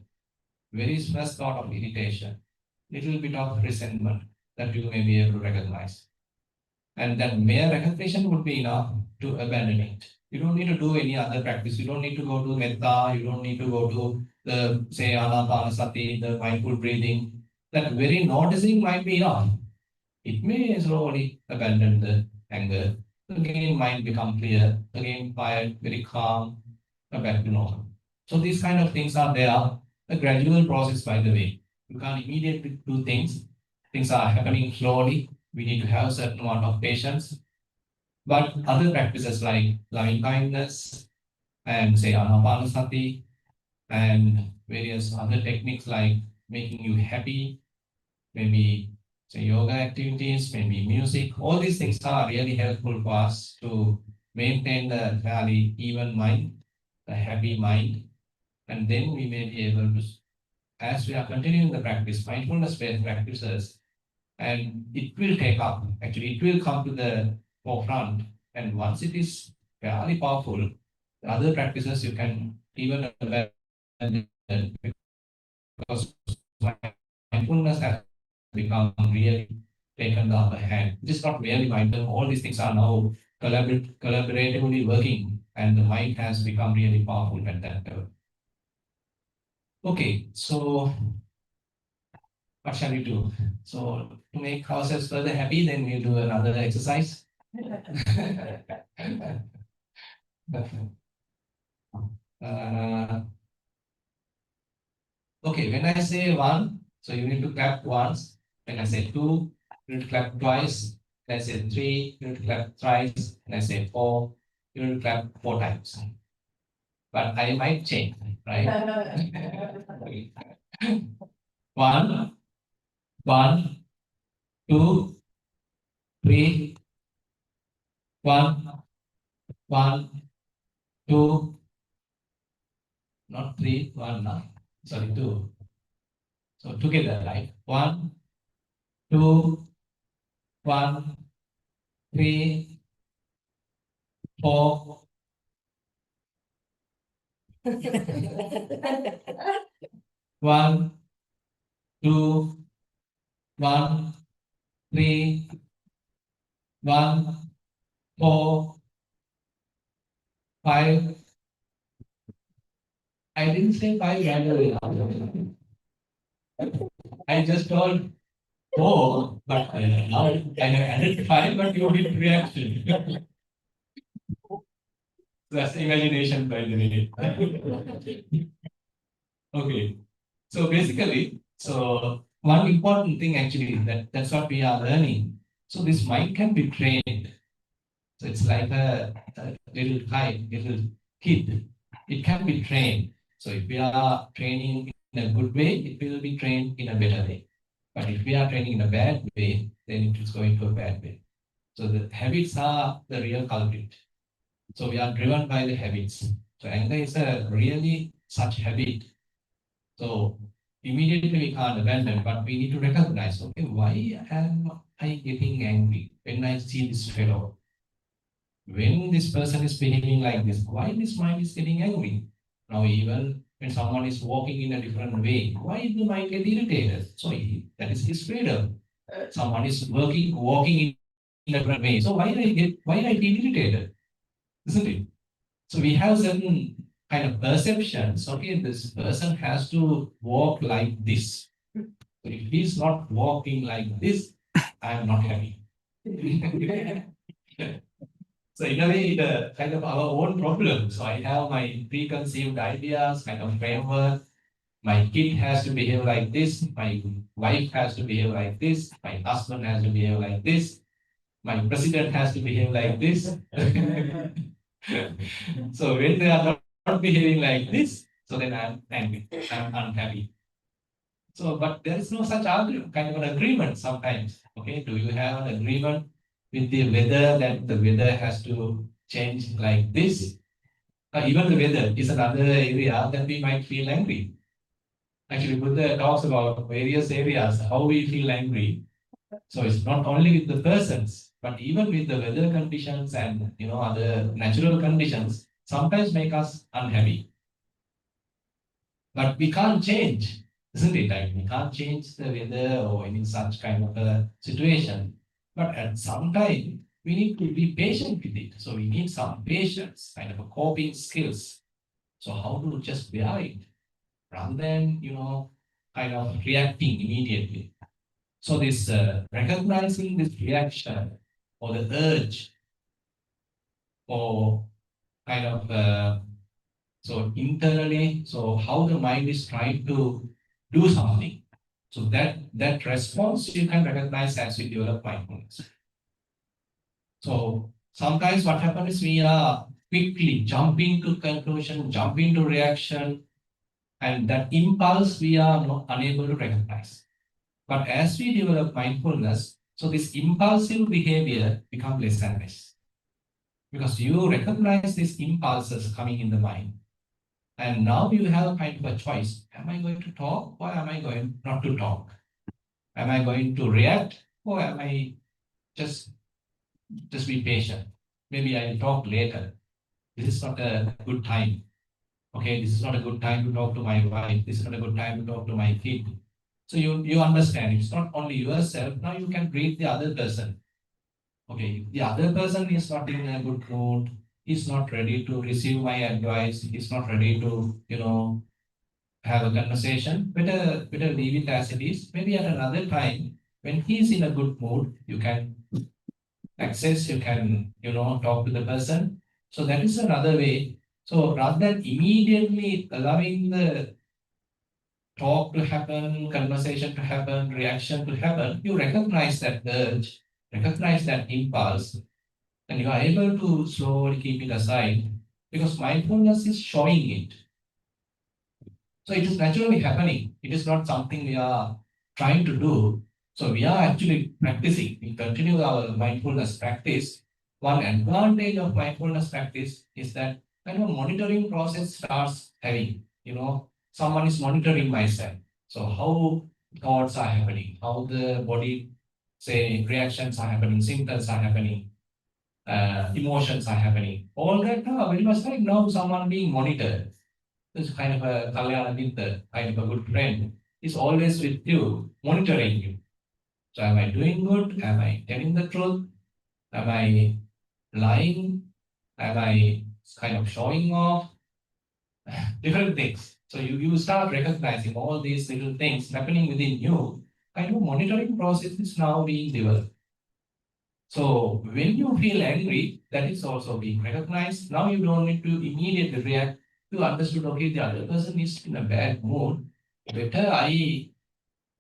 very first thought of irritation, little bit of resentment that you may be able to recognize. And that mere recognition would be enough to abandon it. You don't need to do any other practice. You don't need to go to metta. You don't need to go to the, say, anapanasati, the mindful breathing. That very noticing might be enough. It may slowly abandon the anger. Again, mind become clear. Again, quiet, very calm, come back to normal. So these kind of things are there. A gradual process, by the way. You can't immediately do things. Things are happening slowly. We need to have a certain amount of patience. But other practices like loving kindness and say anapanasati and various other techniques like making you happy, maybe say yoga activities, maybe music, all these things are really helpful for us to maintain the fairly even mind, a happy mind, and then we may be able to, as we are continuing the practice, mindfulness-based practices, and it will take up, actually, it will come to the forefront. And once it is fairly powerful, the other practices you can even abandon because mindfulness has become really taken the upper hand. It is not merely mindful, all these things are now collaboratively working, and the mind has become really powerful at that level. Okay, so what shall we do? So to make ourselves further happy, then we'll do another exercise. uh, okay, when I say one, so you need to clap once. When I say two, you need to clap twice. When I say three, you need to clap thrice. When I say four, you need to clap 4 times. But I might change, right? One, one, two, three, one, one, two, not three, one, no. Sorry, two. So together, right? One, two, one, three, four. One, two, one, three, one, four, five. I didn't say five randomly. I just told four, but now I added five, but you did reaction. That's imagination, by the way. Okay. So basically, so one important thing actually that's what we are learning. So this mind can be trained. So it's like a little kid, little kid. It can be trained. So if we are training in a good way, it will be trained in a better way. But if we are training in a bad way, then it is going to a bad way. So the habits are the real culprit. So we are driven by the habits. So anger is a really such habit. So immediately we can't abandon, but we need to recognize, okay, why am I getting angry when I see this fellow? When this person is behaving like this, why this mind is getting angry? Now even when someone is walking in a different way, why the mind get irritated? So that is his freedom. Someone is walking in a different way. So why I feel irritated? Isn't it? So we have certain kind of perceptions. Okay, this person has to walk like this. So if he's not walking like this, I am not happy. So in a way, it's kind of our own problem. So I have my preconceived ideas, kind of framework. My kid has to behave like this. My wife has to behave like this. My husband has to behave like this. My president has to behave like this. So when they are not behaving like this, so then I'm angry, I'm unhappy. So, but there is no such kind of an agreement sometimes. Okay, do you have an agreement with the weather that the weather has to change like this. Even the weather is another area that we might feel angry. Actually, Buddha talks about various areas, how we feel angry. So it's not only with the persons, but even with the weather conditions and other natural conditions, sometimes make us unhappy. But we can't change, isn't it? Like we can't change the weather or any such kind of a situation. But at some time, we need to be patient with it. So we need some patience, kind of a coping skills. So how to just bear it rather than, kind of reacting immediately. So this recognizing this reaction or the urge or kind of so internally, so how the mind is trying to do something. So that response you can recognize as we develop mindfulness. So sometimes what happens is we are quickly jumping to conclusion, jumping to reaction, and that impulse we are not unable to recognize. But as we develop mindfulness, so this impulsive behavior becomes less and less. Because you recognize these impulses coming in the mind. And now you have kind of a choice. Am I going to talk or am I going not to talk? Am I going to react or am I just just be patient? Maybe I'll talk later. This is not a good time. Okay, this is not a good time to talk to my wife. This is not a good time to talk to my kid. So you understand it's not only yourself. Now you can read the other person. Okay, the other person is not in a good mood. He's not ready to receive my advice. He's not ready to, have a conversation. Better leave it as it is. Maybe at another time, when he's in a good mood, you can access, you can, talk to the person. So that is another way. So rather than immediately allowing the talk to happen, conversation to happen, reaction to happen, you recognize that urge, recognize that impulse, and you are able to slowly keep it aside because mindfulness is showing it. So it is naturally happening. It is not something we are trying to do. So we are actually practicing. We continue our mindfulness practice. One advantage of mindfulness practice is that kind of monitoring process starts having, someone is monitoring myself. So how thoughts are happening, how the body, say, reactions are happening, symptoms are happening, emotions are happening. All that now very much like now someone being monitored. This kind of a Kalyana Mitra, kind of a good friend, is always with you, monitoring you. So am I doing good? Am I telling the truth? Am I lying? Am I kind of showing off? Different things. So you start recognizing all these little things happening within you. Kind of monitoring process is now being developed. So when you feel angry, that is also being recognized. Now you don't need to immediately react. You understood, okay, the other person is in a bad mood. Better I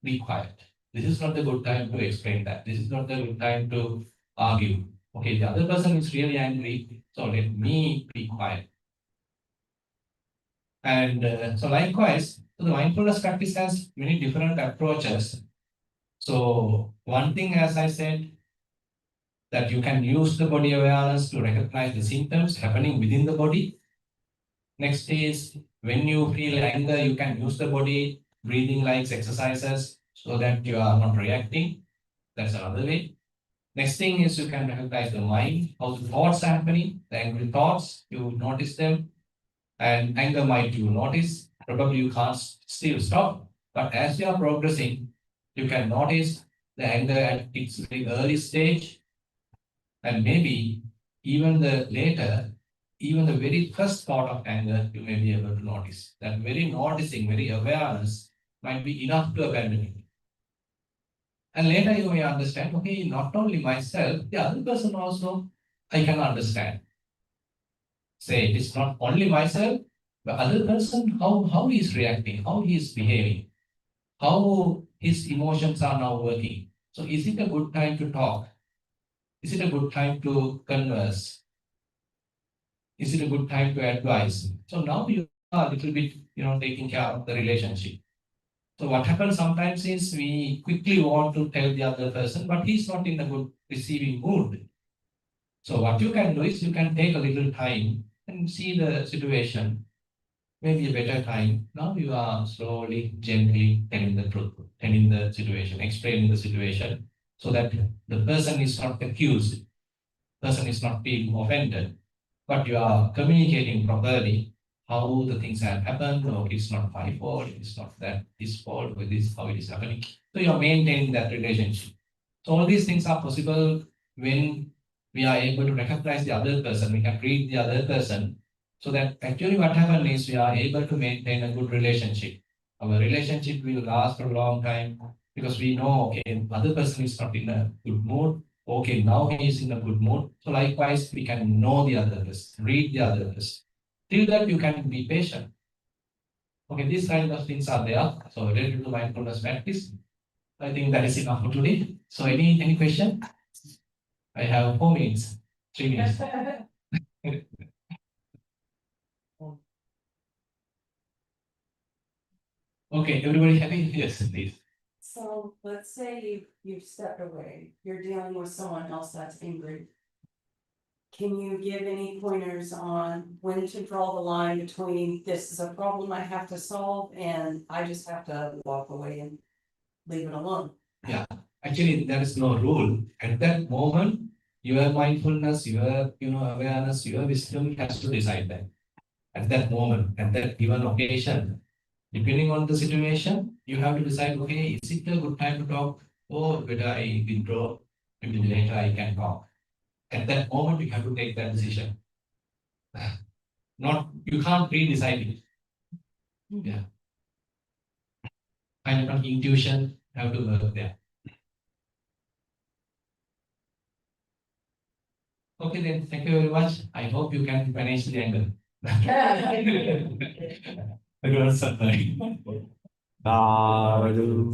be quiet. This is not the good time to explain that. This is not the good time to argue. Okay, the other person is really angry, so let me be quiet. And so likewise, so the mindfulness practice has many different approaches. So one thing, as I said, that you can use the body awareness to recognize the symptoms happening within the body. Next is when you feel anger, you can use the body breathing like exercises so that you are not reacting. That's another way. Next thing is you can recognize the mind, how the thoughts are happening, the angry thoughts, you notice them, and anger might you notice. Probably you can't still stop, but as you are progressing, you can notice the anger at its very early stage, and maybe even the later, even the very first thought of anger, you may be able to notice. That very noticing, very awareness might be enough to abandon it. And later you may understand, okay, not only myself, the other person also I can understand. Say it is not only myself, the other person, how he is reacting, how he is behaving, how his emotions are now working. So is it a good time to talk? Is it a good time to converse? Is it a good time to advise? So now you are a little bit, taking care of the relationship. So what happens sometimes is we quickly want to tell the other person, but he's not in a good receiving mood. So what you can do is you can take a little time and see the situation, maybe a better time. Now you are slowly, gently telling the truth, telling the situation, explaining the situation, so that the person is not accused, person is not being offended, but you are communicating properly how the things have happened. No, it's not my fault, it's not that this fault, or this how it is happening. So you are maintaining that relationship. So all these things are possible when we are able to recognize the other person, we can read the other person. So that actually what happens is we are able to maintain a good relationship. Our relationship will last for a long time because we know, okay, other person is not in a good mood. Okay, now he is in a good mood. So likewise, we can know the others, read the others. Till that, you can be patient. Okay, these kind of things are there. So related to mindfulness practice, I think that is enough for today. So any question? I have 4 minutes, 3 minutes. Okay, everybody happy? Yes, please. So let's say you've stepped away, you're dealing with someone else that's angry. Can you give any pointers on when to draw the line between this is a problem I have to solve and I just have to walk away and leave it alone? Yeah, actually, there is no rule. At that moment, your mindfulness, your awareness, your wisdom has to decide that. At that moment, at that given occasion, depending on the situation, you have to decide, okay, is it a good time to talk? Or better I withdraw, maybe later I can talk. At that moment, you have to take that decision. Not, you can't pre-decide it. Yeah. Kind of intuition have to work there. Okay, then thank you very much. I hope you can manage the angle. Everyone's suffering. Sadhu,